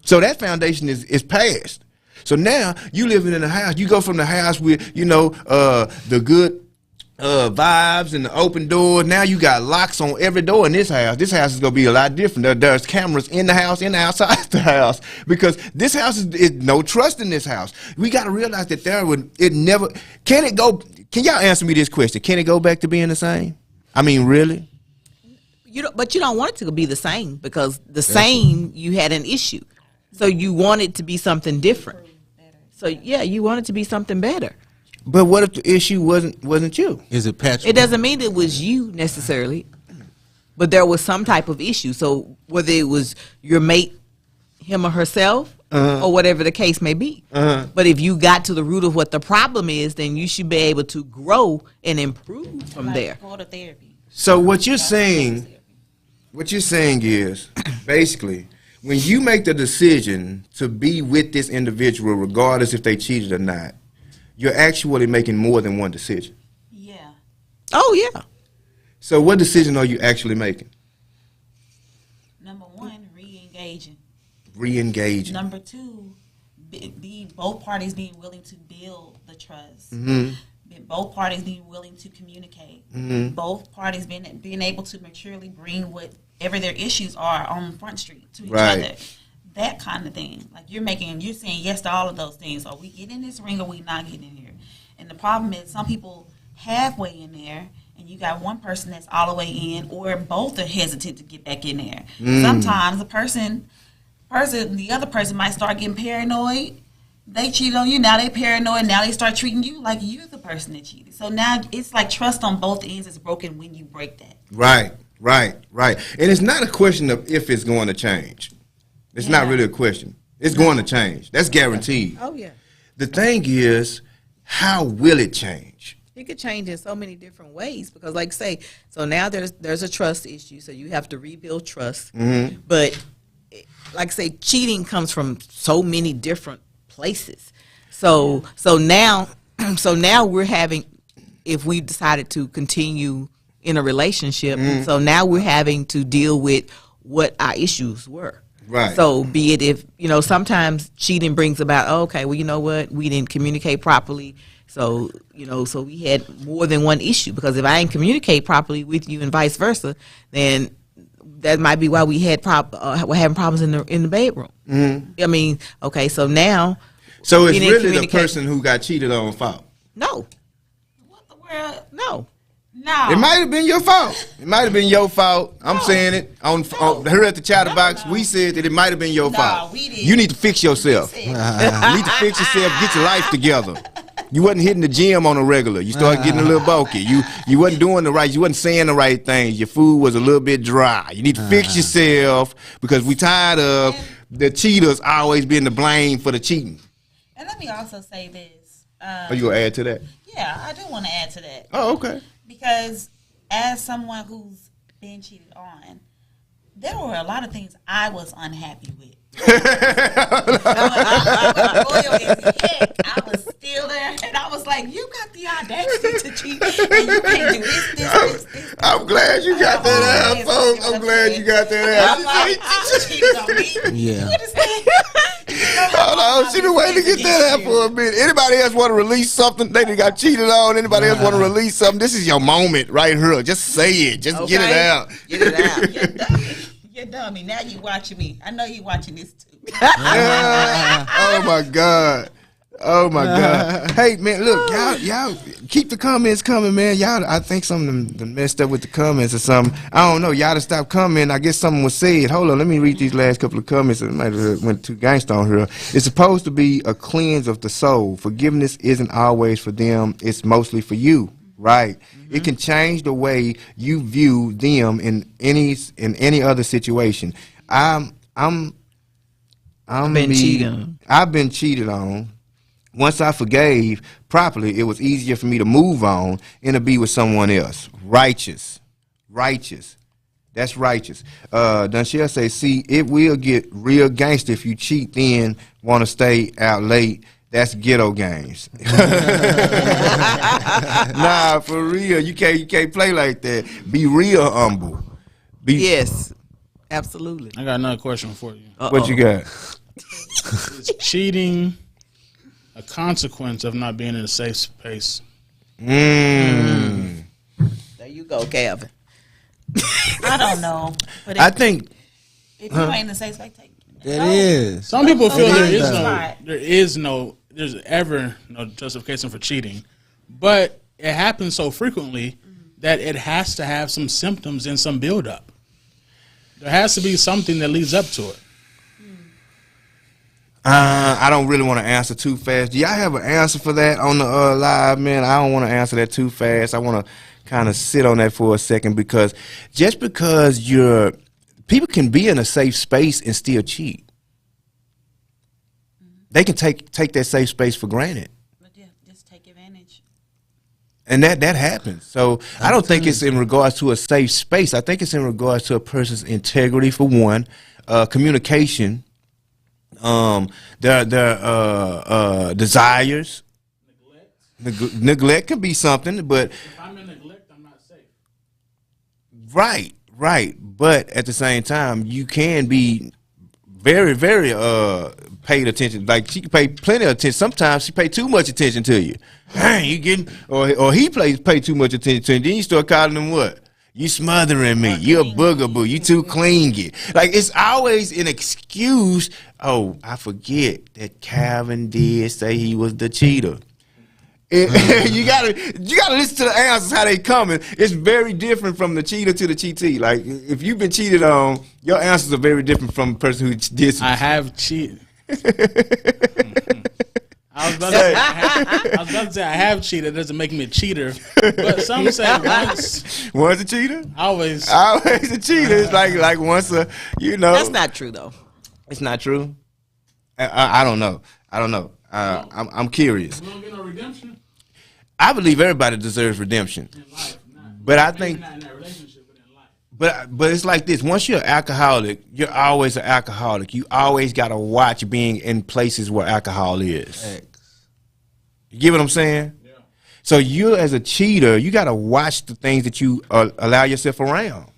So that foundation is past. So now you living in a house, you go from the house with, the good vibes and the open doors. Now you got locks on every door in this house. This house is going to be a lot different. There's cameras in the house and outside the house because this house is no trust in this house. We got to realize that can y'all answer me this question? Can it go back to being the same? I mean, really? But you don't want it to be the same because same you had an issue. So you want it to be something different. So yeah, you want it to be something better. But what if the issue wasn't you? Is it patchwork? It doesn't mean it was you necessarily, but there was some type of issue. So whether it was your mate, him or herself, or whatever the case may be. But if you got to the root of what the problem is, then you should be able to grow and improve from there. Go to therapy. So what you're saying is basically when you make the decision to be with this individual, regardless if they cheated or not, you're actually making more than one decision. Yeah. Oh yeah. So what decision are you actually making? Number one, re-engaging. Re-engaging. Number two, both parties being willing to build the trust. Both parties being willing to communicate. Both parties being able to maturely bring whatever their issues are on Front Street to each other. That kind of thing. Like you're saying yes to all of those things. Are we getting in this ring or we not getting in here? And the problem is some people halfway in there and you got one person that's all the way in or both are hesitant to get back in there. Sometimes the other person might start getting paranoid. They cheated on you, now they paranoid, now they start treating you like you're the person that cheated. So now it's like trust on both ends is broken when you break that. Right. And it's not a question of if it's going to change. It's not really a question. It's going to change. That's guaranteed. Oh yeah. The thing is, how will it change? It could change in so many different ways because, like say, so now there's a trust issue, so you have to rebuild trust. But like say, cheating comes from so many different places. So now we're having, if we decided to continue in a relationship, so now we're having to deal with what our issues were. Right. So be it if, sometimes cheating brings about, okay, well, you know what, we didn't communicate properly. So, so we had more than one issue because if I didn't communicate properly with you and vice versa, then that might be why we had we're having problems in the bedroom. I mean, okay, so now. So it's really the person who got cheated on fault? No. What the world? No. No. It might have been your fault. It might have been your fault. I'm saying it on here at the Chatterbox. We said that it might have been your fault. We didn't. You need to fix yourself. You need to fix yourself. Get your life together. You wasn't hitting the gym on a regular. You started getting a little bulky. You wasn't doing the right. You wasn't saying the right things. Your food was a little bit dry. You need to fix yourself because we tired of the cheaters always being the blame for the cheating. And let me also say this. Are you gonna add to that? Yeah, I do want to add to that. Oh, okay. Because as someone who's been cheated on, there were a lot of things I was unhappy with. I was loyal as heck. I was still there, and I was like, "You got the audacity to cheat, and you can't do this." I'm glad you got that out, folks. I'm glad you got that out. Cheated on me. Yeah. You understand? Hold on, she been waiting to get that out for a minute. Anybody else want to release something? They done got cheated on. Anybody else want to release something? This is your moment right here. Just say it. Just get it out. Get it out. You're dummy. You're dummy. Now you watching me. I know you watching this too. Oh my God. Oh my God! Hey man, look, y'all keep the comments coming, man. Y'all, I think something done messed up with the comments or something. I don't know. Y'all to stop commenting. I guess something was said. Hold on, let me read these last couple of comments. It might have went too gangsta on here. It's supposed to be a cleanse of the soul. Forgiveness isn't always for them. It's mostly for you, right? It can change the way you view them in any other situation. I've been cheated on. Once I forgave properly, it was easier for me to move on and to be with someone else. Righteous. That's righteous. Dunshell say, see, it will get real gangster if you cheat, then want to stay out late. That's ghetto games. Nah, for real, you can't play like that. Be real humble. Yes, absolutely. I got another question for you. What you got? Is cheating a consequence of not being in a safe space? There you go, Calvin. I don't know. But I think if you ain't in the safe space, take it. It is. Some people feel Right. there's ever no justification for cheating, but it happens so frequently that it has to have some symptoms and some buildup. There has to be something that leads up to it. I don't really want to answer too fast. Do y'all have an answer for that on the live, man? I don't want to answer that too fast. I want to kind of sit on that for a second, because just because people can be in a safe space and still cheat. They can take that safe space for granted. But yeah, just take advantage. And that happens. So I don't think it's in regards to a safe space. I think it's in regards to a person's integrity, for one, communication, their desires. Neglect can be something, but If I'm in neglect, I'm not safe. right. But at the same time, you can be very, very paid attention. Like, she can pay plenty of attention. Sometimes she pay too much attention to you. Hey, you getting or he pay too much attention to you. Then you start calling him what? You smothering me. You a boogaboo. You too clingy. Like, it's always an excuse. Oh, I forget that Calvin did say he was the cheater. You gotta listen to the answers, how they coming. It's very different from the cheater to the cheatee. Like, if you've been cheated on, your answers are very different from the person who did some. I have cheated. I was about to say I have cheated. It doesn't make me a cheater. But some say Once a cheater? always. Always a cheater. It's like once a, That's not true, though. It's not true. I don't know. I'm curious. We don't get no redemption I believe everybody deserves redemption. in life. But I Maybe think, not in that relationship, but in life. but it's like this. Once you're an alcoholic, you're always an alcoholic. You always got to watch being in places where alcohol is. X. You get what I'm saying? Yeah. So you, as a cheater, you got to watch the things that you allow yourself around.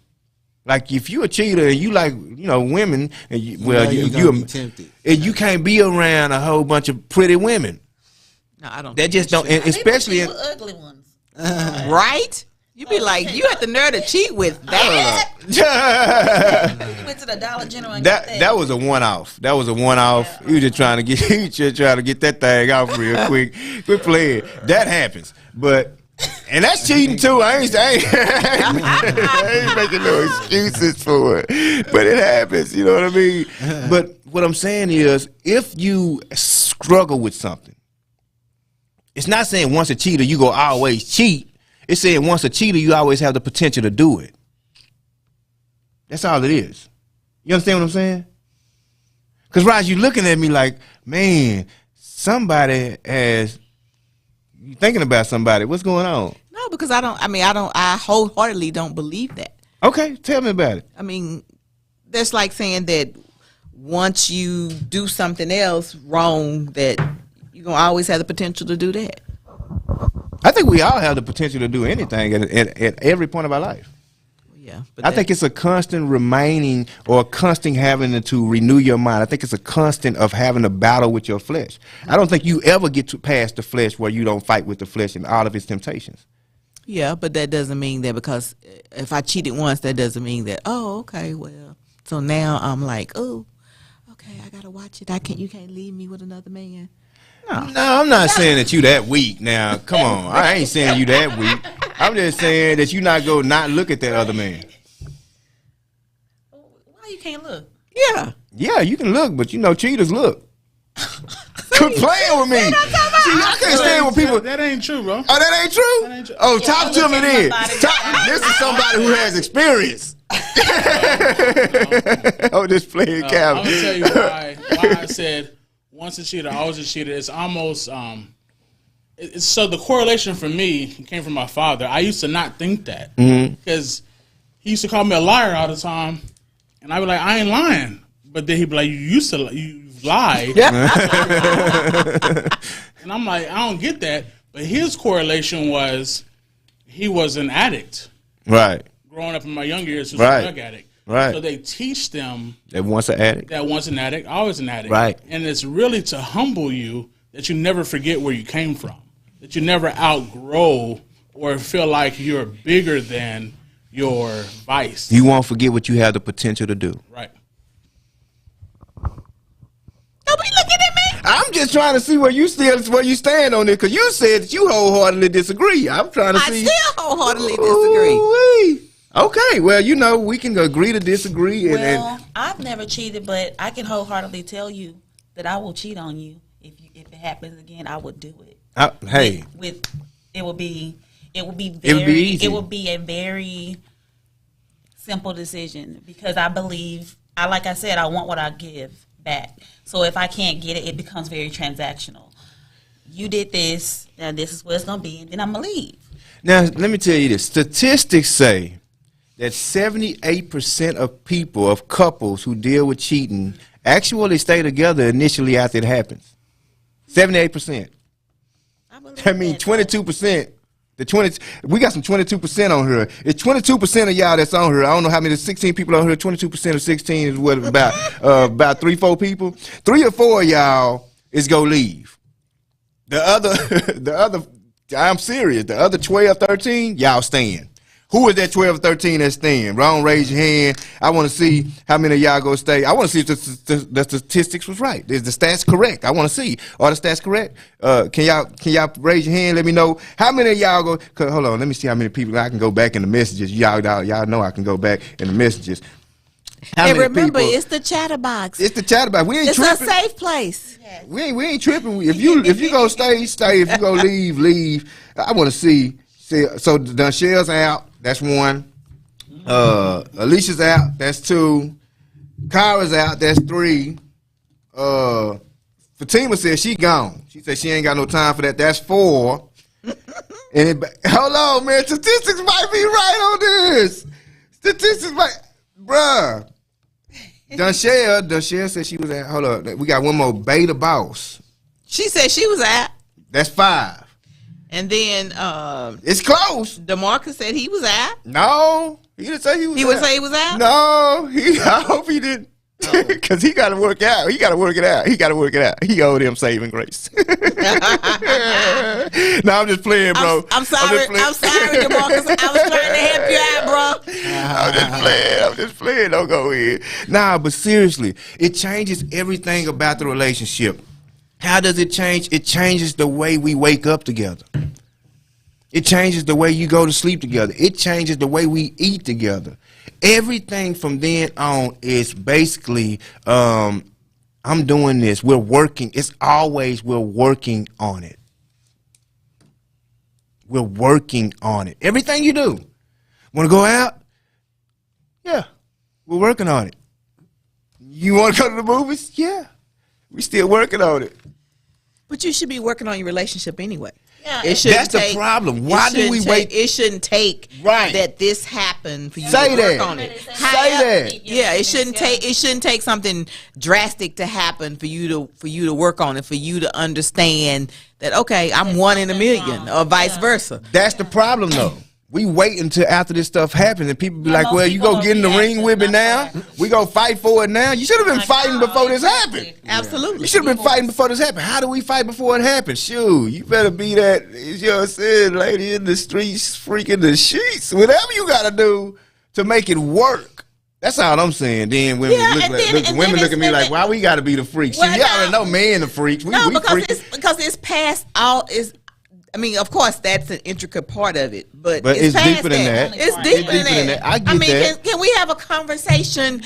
Like, if you're a cheater and you like, women, and you gonna be tempted. and you can't be around a whole bunch of pretty women. No, I don't. That just don't, and especially in, ugly ones. Right? You be like, you have the nerve to cheat with that. You went to the Dollar General and got that was a one-off. That was a one-off. You just trying to get that thing out real quick. Quit playing. That happens, and that's cheating too. I ain't making no excuses for it, but it happens. You know what I mean? But what I'm saying is, if you struggle with something, it's not saying once a cheater you go always cheat. It's saying once a cheater you always have the potential to do it. That's all it is. You understand what I'm saying? Because, Raj, you looking at me like, man, somebody has, you thinking about somebody. What's going on? No, because I wholeheartedly don't believe that. Okay, tell me about it. I mean, that's like saying that once you do something else wrong, that you're going to always have the potential to do that. I think we all have the potential to do anything at every point of our life. Yeah. But I think it's a constant remaining or a constant having to renew your mind. I think it's a constant of having a battle with your flesh. I don't think you ever get past the flesh where you don't fight with the flesh and all of its temptations. Yeah, but that doesn't mean that because if I cheated once, that doesn't mean that, oh, okay, well, so now I'm like, oh, okay, I got to watch it. You can't leave me with another man. No, I'm not saying that you that weak. Now, come on. I ain't saying you that weak. I'm just saying that you not look at that other man. Why you can't look? Yeah. Yeah, you can look, but cheaters look. Quit playing with me. See, I can't stand when people. That ain't true, bro. Oh, that ain't true? That ain't true. Oh, talk to me then. somebody. This is somebody who has experience. Oh, this playing I'm Calvin. gonna tell you why I said once a cheater, always a cheater. It's almost so the correlation for me came from my father. I used to not think that because he used to call me a liar all the time, and I'd be like, I ain't lying, but then he'd be like, you lied, and I'm like, I don't get that. But his correlation was he was an addict. Right. Growing up in my younger years, he was Right. a drug addict. Right. So they teach them That once an addict. that once an addict, always an addict. Right. And it's really to humble you that you never forget where you came from, that you never outgrow or feel like you're bigger than your vice. You won't forget what you have the potential to do. Right. Nobody looking at me. I'm just trying to see where you stand on this, because you said that you wholeheartedly disagree. I'm trying to I see. still wholeheartedly disagree. Ooh-wee. Okay, well, we can agree to disagree. Well, I've never cheated, but I can wholeheartedly tell you that I will cheat on you if it happens again. I would do it. Hey, It would be easy. It would be a very simple decision, because I believe, like I said, I want what I give back. So if I can't get it, it becomes very transactional. You did this, now this is what it's gonna be, and then I'm gonna leave. now let me tell you this. Statistics say that 78% of couples who deal with cheating actually stay together initially after it happens. 78%. That means 22%. We got some 22% on here. It's 22% of y'all that's on here. I don't know how many. 16 people on here. 22% of 16 is what, about 3-4 people. 3 or 4 of y'all is go leave. The other. I'm serious. The other 12, 13, y'all staying. Who is that 12 or 13 that's staying? Wrong, raise your hand. I want to see how many of y'all go stay. I want to see if the statistics was right. Is the stats correct? I want to see. Are the stats correct? Can y'all raise your hand? Let me know how many of y'all go. Hold on, let me see how many people I can go back in the messages. Y'all know I can go back in the messages. And remember, it's the chatterbox. It's the chatterbox. We ain't It's tripping. a safe place. We ain't tripping. If you go stay. If you go leave. I want to see. So Dunchelle's out. That's 1. Alicia's out. That's 2. Kyra's out. That's 3. Fatima said she gone. She said she ain't got no time for that. That's 4. And hold on, man. Statistics might be right on this. Statistics might, bruh. Dunshell said she was at. Hold up. We got one more. Beta Boss. She said she was at. That's 5. And then It's close. DeMarcus said he was at. No, he didn't say he was. He would say he was out? No, I hope he didn't. Because he got to work out. He got to work it out. He owed him saving grace. No, I'm just playing, bro. I'm sorry, DeMarcus. I was trying to help you out, bro. I'm just playing. Don't go in. Nah, but seriously, it changes everything about the relationship. How does it change? It changes the way we wake up together. It changes the way you go to sleep together. It changes the way we eat together. Everything from then on is basically, I'm doing this. We're working. It's always we're working on it. We're working on it. Everything you do. Want to go out? Yeah, we're working on it. You want to go to the movies? Yeah, we still working on it. But you should be working on your relationship anyway. Yeah, It shouldn't That's the problem. Why do we wait? It shouldn't take Right. that this happened for you Say to work that. on it. Say that. Yeah, it shouldn't take something drastic to happen for you to work on it, for you to understand that, okay, I'm one in a million, or vice versa. That's the problem, though. We wait until after this stuff happens, and people be like, most "Well, you people go get in the don't ring react with me to now. nothing. We go fight for it now. You should have been Like, fighting no, before this exactly. happened. Absolutely. You should have been fighting before this happened. How do we fight before it happened? Shoot, you better be that, you know what I'm saying, lady in the streets, freaking the sheets, whatever you got to do to make it work. That's all I'm saying. Then women Yeah, look and like, then- look, and women then look at me it's- like, why we got to be the freaks? Well, See, y'all already no. know men the freaks. We because freaks. it's past all is. I mean, of course, that's an intricate part of it, but it's past deeper than that. It's deeper than that. I get mean, that. can we have a conversation?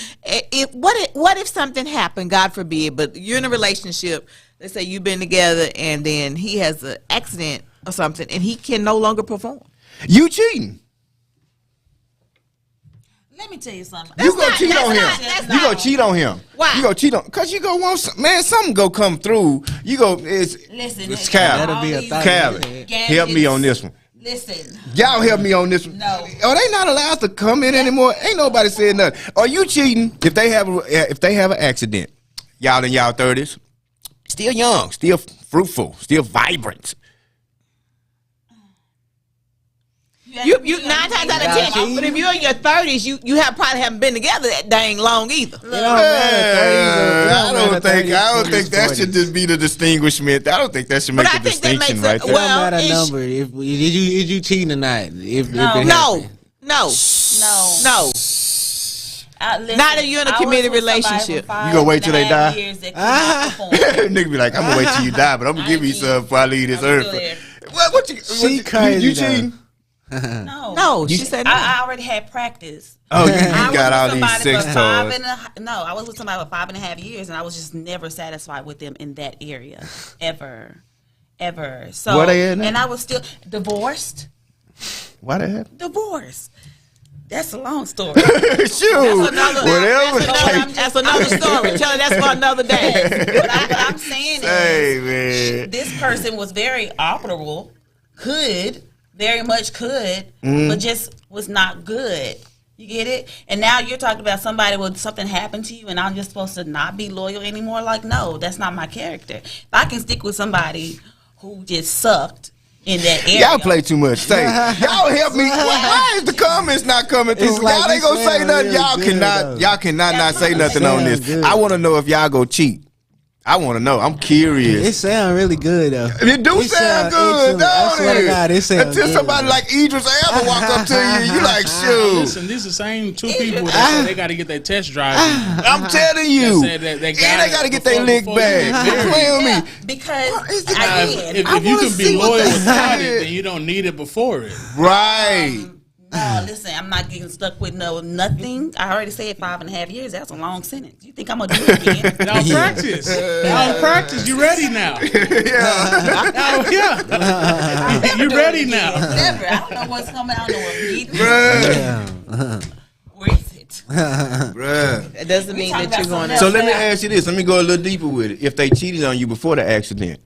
What if something happened? God forbid, but you're in a relationship. Let's say you've been together, and then he has an accident or something, and he can no longer perform. You cheating. Let me tell you something. You gonna cheat on him. that's You not- gonna cheat on him. Why? You gonna cheat on? Cause you gonna want some, man. Something go come through. You go. It's Listen, Calvin. That'll be a thought. Calvin, help me on this one. Listen. Y'all help me on this one. No. Are they not allowed to come in anymore? Ain't nobody said nothing. Are you cheating if they have an accident? Y'all in y'all 30s, still young, still fruitful, still vibrant. You 9 times out of 10. But if you're in your 30s, you probably haven't been together that dang long either. It don't matter, I don't think 30s, that 40s. should just be the distinguishment. I don't think that should make But a I think that distinction makes right a- there. It don't matter it's- number. If is you cheating or not? If No. it No, happened. no, No. no. Listen, Not if you're in a I was committed with somebody relationship. for 5 You gonna wait till they and a half die? years that could not perform. Nigga be like, I'm gonna wait till you die, but I'm gonna I give you ain't some before I leave this I'm earth. still there. What you? She what, crazy, You though. cheating? No. No, she said no. I already had practice. Oh, you I got all was with these somebody sex for toys. I was with somebody for 5.5 years, and I was just never satisfied with them in that area, ever. So, Where they at now? and I was still divorced. Why that happened? Divorce. That's a long story. Shoot, whatever. That's another story. Tell her that's for another day. What I'm saying Hey is, man, this person was very operable, very much could, Mm-hmm. but just was not good. You get it? And now you're talking about somebody when something happened to you and I'm just supposed to not be loyal anymore? Like, no, that's not my character. If I can stick with somebody who just sucked in that area. y'all play too much. Say, y'all help me. Why is the comments not coming through? It's like Y'all ain't you gonna say sound nothing. really Y'all good, cannot. though. Y'all cannot not say nothing on this. Sound good. I want to know if y'all go cheat. I want to know. I'm curious. It sound really good though. It do It sound sound good, excellent. I don't swear it? to God, it sound Until good. somebody like Idris Elba walk up to you, you like, shoot. Listen, these are the same two people that say they got to get their test drive. I'm telling you. That said that they and got they got to it get their lick before you back. get You married. playing with Yeah, me? because the- again, If I you wanna can be see what loyal they without said. it, then you don't need it before it. Right. no, listen, I'm not getting stuck with nothing. I already said 5.5 years. That's a long sentence. You think I'm gonna do it again? Y'all practice. Y'all practice. You ready now? Oh, yeah. You ready now? Never. I don't know what's coming. I don't know what meeting. Bruh. Where is it? Bruh. It doesn't mean talking that you're about going So to. let me ask you this. Let me go a little deeper with it. If they cheated on you before the accident,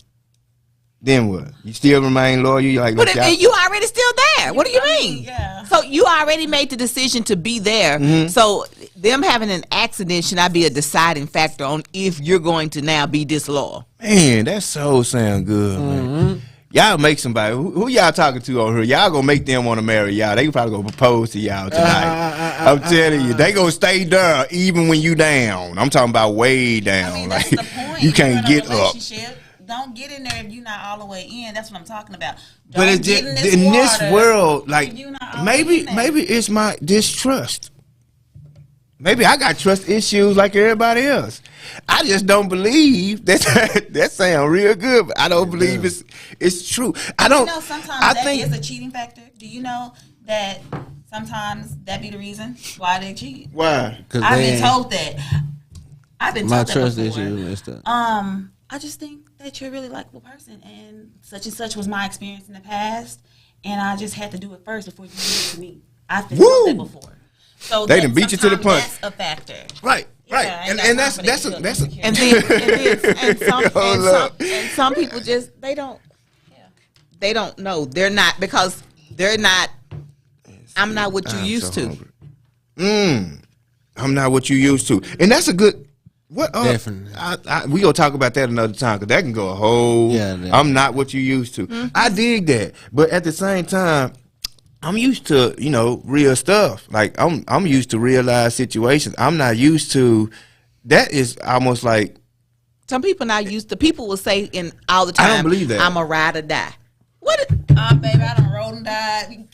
then what? You still remain loyal? You like, But look, y'all- you already still there. What do you I mean? mean, yeah. So you already made the decision to be there. Mm-hmm. So them having an accident should not be a deciding factor on if you're going to now be disloyal. man, that so sound good, man. Y'all make somebody. Who y'all talking to over here? Y'all gonna make them want to marry y'all. They probably gonna propose to y'all tonight. I'm telling you, they gonna stay there even when you down. I'm talking about way down. I mean, like that's the point. you If you're can't in a get up. relationship, don't get in there if you're not all the way in. That's what I'm talking about. But Don't it's get just, in this water world, like if you're not all the way maybe in there. maybe it's my distrust. Maybe I got trust issues like everybody else. I just don't believe that sound real good, but I don't believe it's true. I don't. You know, sometimes I that think is a cheating factor. Do you know that sometimes that be the reason why they cheat? why. Cause I've they been told that. I've been my told that trust before. issue and stuff. I just think that you're a really likable person, and such was my experience in the past, and I just had to do it first before you did it to me. I've been told that Woo! before. So They that done beat you to the sometimes punch. That's a factor. Right. Right. Yeah, I and ain't and got that's time that's for a that. that's a And then and some people just they don't know. They're not because they're not. I'm not what you used to. I'm not what you used to, and that's a good. What? Definitely. We gonna talk about that another time because that can go a whole. Yeah, yeah. I'm not what you used to. I dig that, but at the same time, I'm used to real stuff. Like I'm used to real life situations. I'm not used to. That is almost like Some people not used to. People will say in all the time. I don't believe that. I'm a ride or die. What? Baby, I done rolled and died.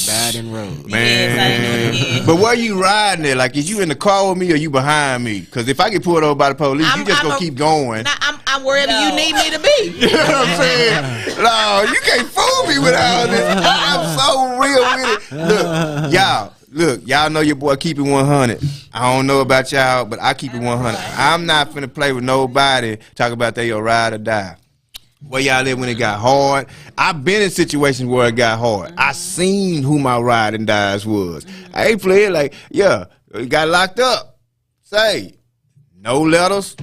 Bad in road. Yes, I didn't know what it is. But where you riding there? Like, is you in the car with me or you behind me? Because if I get pulled over by the police, you just gonna keep going. Nah, I'm wherever you need me to be. You know what I'm saying? No, you can't fool me with all this. I'm so real with it. Look, y'all know your boy keep it 100. I don't know about y'all, but I keep it 100. I'm not finna play with nobody talk about they your ride or die. Where y'all live when it got hard. I've been in situations where it got hard. I seen who my ride and dies was. I ain't playing like, it got locked up. Say, no letters.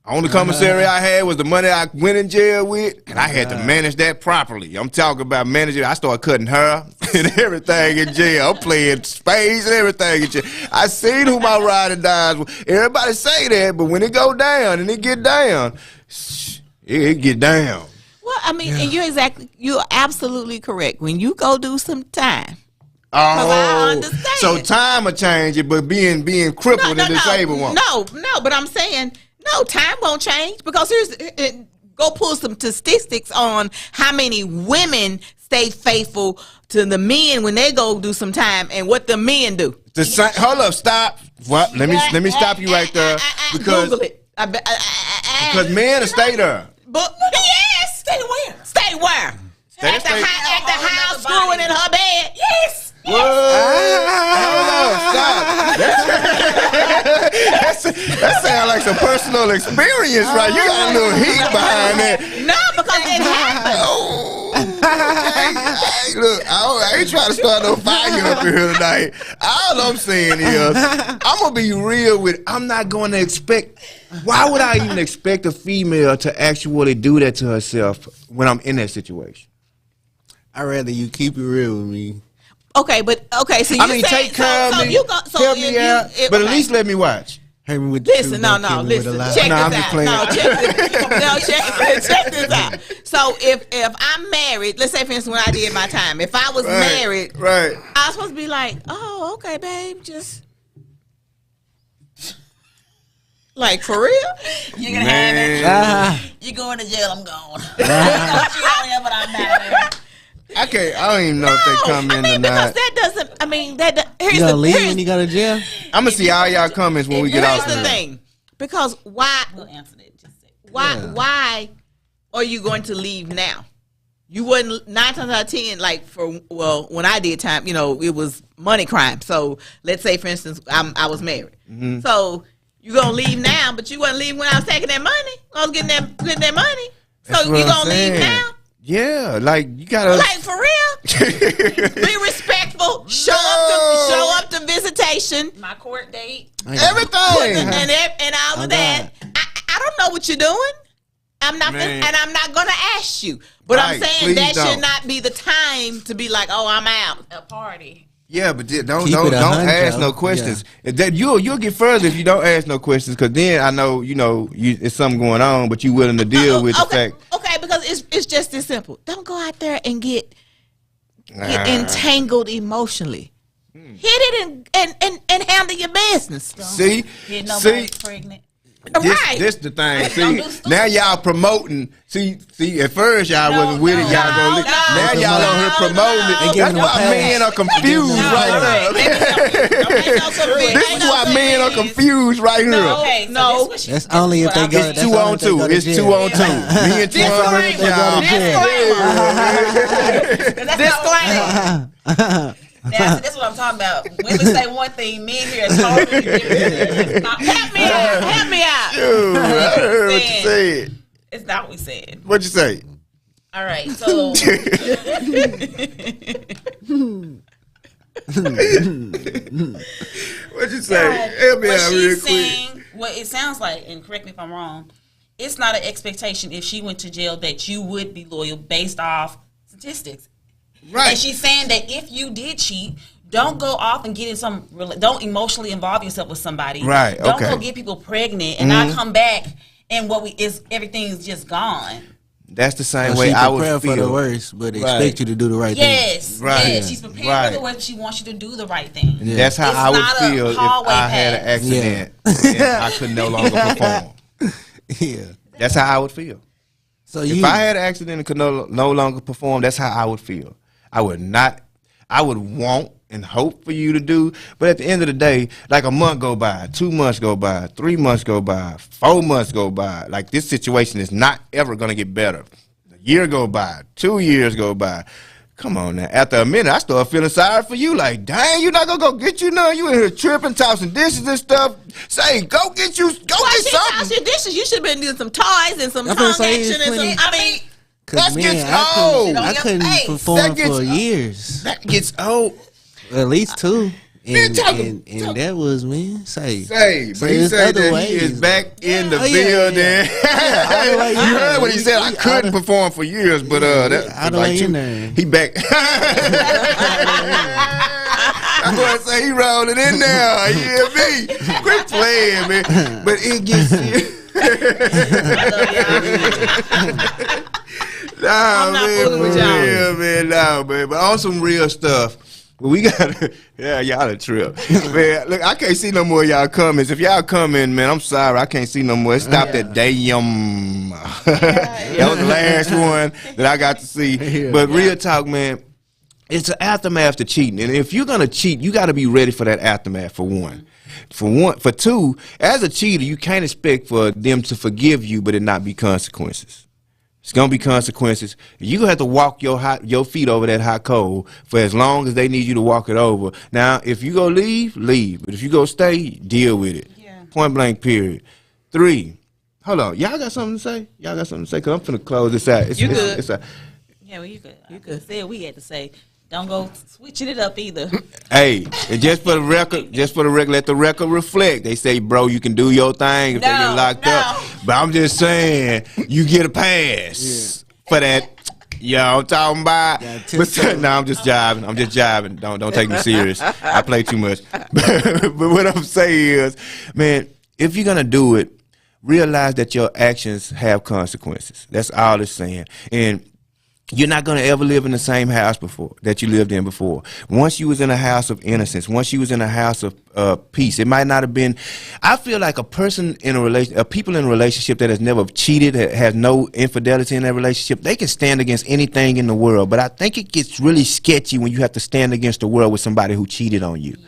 Only commissary I had was the money I went in jail with, and I had to manage that properly. I'm talking about managing. I started cutting hair and everything in jail. I'm playing spades and everything in jail. I seen who my ride and dies was. Everybody say that, but when it go down and it get down, it get down. Well, I mean, and you're absolutely correct. When you go do some time. Oh, I understand. So time will change it, but being crippled and disabled won't. No, but I'm saying, no, time won't change because go pull some statistics on how many women stay faithful to the men when they go do some time and what the men do. Hold up, stop. What? Let me stop you right there because Google it. Because men will stay there. But yes, stay where? Stay where? At the house, screwing in her bed. Yes. Whoa! Stop. That sounds like some personal experience, right? You got a little heat behind that. No, because it happened. Oh, hey, look, I ain't trying to start no fire up in here tonight. All I'm saying is, I'm gonna be real with. I'm not going to expect. Why would I even expect a female to actually do that to herself when I'm in that situation? I'd rather you keep it real with me. Okay, so you take care of me, help me out, but at least let me watch. Hit me with listen, listen. Check this out. So if I'm married, let's say for instance when I did my time, if I was married, right, I was supposed to be like, oh, okay, babe, just like for real. You're gonna have it. You're going to jail. I'm gone. You out here, but I'm not here. I don't even know if they come in or not. Because that doesn't. I mean, here's you gonna leave when you go to jail. I'm gonna see all y'all comments when we get off. Here's the thing, because why? We'll answer that. Just say. Why are you going to leave now? You wouldn't 9 times out of 10. Like when I did time, it was money crime. So let's say for instance, I was married. Mm-hmm. So you gonna leave now, but you wasn't leaving when I was taking that money. I was getting that money. So you gonna leave now? Yeah, like you gotta for real. Be respectful. Show up to visitation. My court date. Everything. And all of that. I don't know what you're doing. I'm not gonna ask you. But I'm saying that should not be the time to be like, oh, I'm out. A party. Yeah, but don't ask no questions. Yeah. You'll get further if you don't ask no questions, because then I know it's something going on, but you willing to deal with the fact. Okay, because it's just this simple. Don't go out there and get entangled emotionally. Hit it and handle your business. See, get nobody pregnant. This the thing. See, now y'all promoting. See, at first y'all wasn't with it. Y'all go. Now y'all on here promoting it. That's why men are confused right there. This is why men are confused right here. No, that's only if they go. It's 2 on 2. It's 2 on 2. Me and Twan, Disclaimer. That's what I'm talking about. Women say one thing, men here is totally different. Help me out. Dude, I heard what you said. It's not what we said. What'd you say? All right, so what'd you say? Help me out real quick. Saying, what it sounds like, and correct me if I'm wrong, it's not an expectation if she went to jail that you would be loyal based off statistics. Right. And she's saying that if you did cheat, don't go off and get in don't emotionally involve yourself with somebody. Right. Don't go get people pregnant and not come back and everything's just gone. That's the same way I would feel. For the worst, but expect you to do the right thing. Yes. Right. Yes. She's prepared for the worst, but she wants you to do the right thing. Yeah. That's how I would feel if I had an accident and I could no longer perform. Yeah. That's how I would feel. So if I had an accident and could no longer perform, that's how I would feel. I I would want and hope for you to do. But at the end of the day, like a month go by, 2 months go by, 3 months go by, 4 months go by. Like this situation is not ever gonna get better. A year go by, 2 years go by. Come on now. After a minute, I start feeling sorry for you. Like, dang, you not gonna go get you none. You in here tripping, tossing dishes and stuff. Say, go get you, go Why get she something. toss your dishes? You should have been doing some toys and some I'm tongue finna say action it's and some. plenty. I mean, That Man, gets old. I couldn't face. perform That gets for old. years. That gets old. At least 2. And, talking- and that was, man, say. Say, but he there's said other that ways. he is back in the Oh, yeah, building. yeah. All the way in You heard there. what he said. I We couldn't all the- perform for years, but that all the way in there. He back. I'm going to say he rolling in there. You hear me? Quit playing, man. But it gets Nah, I'm not man, fooling with for y'all. real, man, nah, man. But on some real stuff, we got y'all a trip. Man, look, I can't see no more of y'all comments. If y'all comment, man, I'm sorry, I can't see no more. It stopped at damn. That was the last one that I got to see. But real talk, man, it's an aftermath to cheating. And if you're gonna cheat, you gotta be ready for that aftermath, for one. For two, as a cheater, you can't expect for them to forgive you, but it not be consequences. It's gonna be consequences. You gonna have to walk your feet over that hot coal for as long as they need you to walk it over. Now, if you go leave. But if you go stay, deal with it. Yeah. Point blank. Period. 3. Hold on. Y'all got something to say? Y'all got something to say? Cause I'm finna close this out. You good. It's a, Yeah, well, you could. You could say we had to say. Don't go switching it up either. hey, and just for the record, let the record reflect. They say, bro, you can do your thing if they get locked up. But I'm just saying, you get a pass for that. Yeah, I'm talking about. But, no, I'm just jiving. Don't take me serious. I play too much. But what I'm saying is, man, if you're gonna do it, realize that your actions have consequences. That's all it's saying. And you're not going to ever live in the same house that you lived in before. Once you was in a house of innocence, once you was in a house of peace, it might not have been. I feel like people in a relationship that has never cheated, has no infidelity in that relationship, they can stand against anything in the world. But I think it gets really sketchy when you have to stand against the world with somebody who cheated on you. Yeah.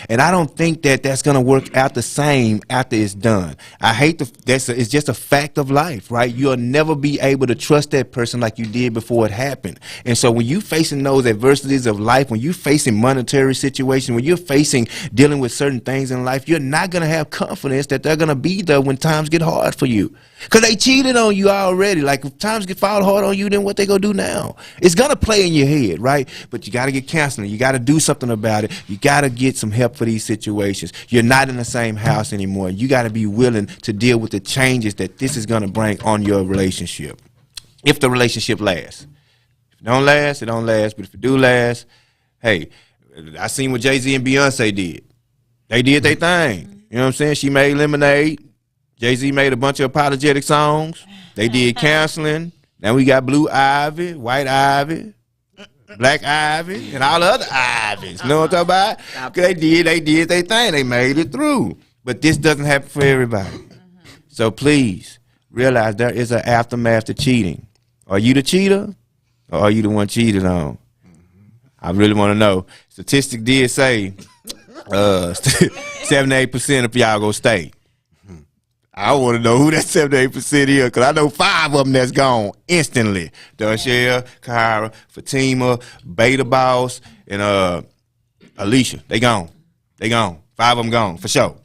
And I don't think that that's going to work out the same after it's done. I hate it's just a fact of life, right? You'll never be able to trust that person like you did before it happened. And so when you facing those adversities of life, when you're facing monetary situations, when you're dealing with certain things in life, you're not going to have confidence that they're going to be there when times get hard for you. Because they cheated on you already. Like, if times fall hard on you, then what they going to do now? It's going to play in your head, right? But you got to get counseling. You got to do something about it. You got to get some help for these situations. You're not in the same house anymore. You got to be willing to deal with the changes that this is going to bring on your relationship. If the relationship lasts. If it don't last, it don't last. But if it do last, hey, I seen what Jay-Z and Beyonce did. They did their thing. You know what I'm saying? She made Lemonade. Jay-Z made a bunch of apologetic songs. They did counseling. Now we got Blue Ivy, White Ivy, Black Ivy, and all the other Ivies. You know what I'm talking about? They did their thing. They made it through. But this doesn't happen for everybody. So please realize there is an aftermath to cheating. Are you the cheater, or are you the one cheated on? I really want to know. Statistic did say 78% of y'all gonna stay. I want to know who that 78% is, because I know 5 of them that's gone instantly. Darshell, Kyra, Fatima, Beta Boss, and Alicia. They gone. 5 of them gone, for sure.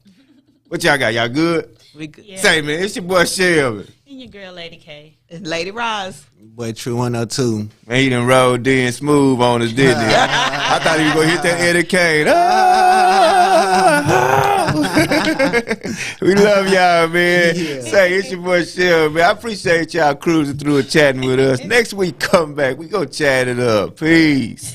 What y'all got? Y'all good? we good. Yeah. Say, man, it's your boy Shelby. And your girl, Lady K. It's Lady Roz. Boy, True 102. Man, he done rolled in smooth on us, didn't he? I thought he was going to hit that Eddie Kane. We love y'all, man. Yeah. Say, it's your boy Shelby, man. I appreciate y'all cruising through and chatting with us. Next week, come back. We going to chat it up. Peace.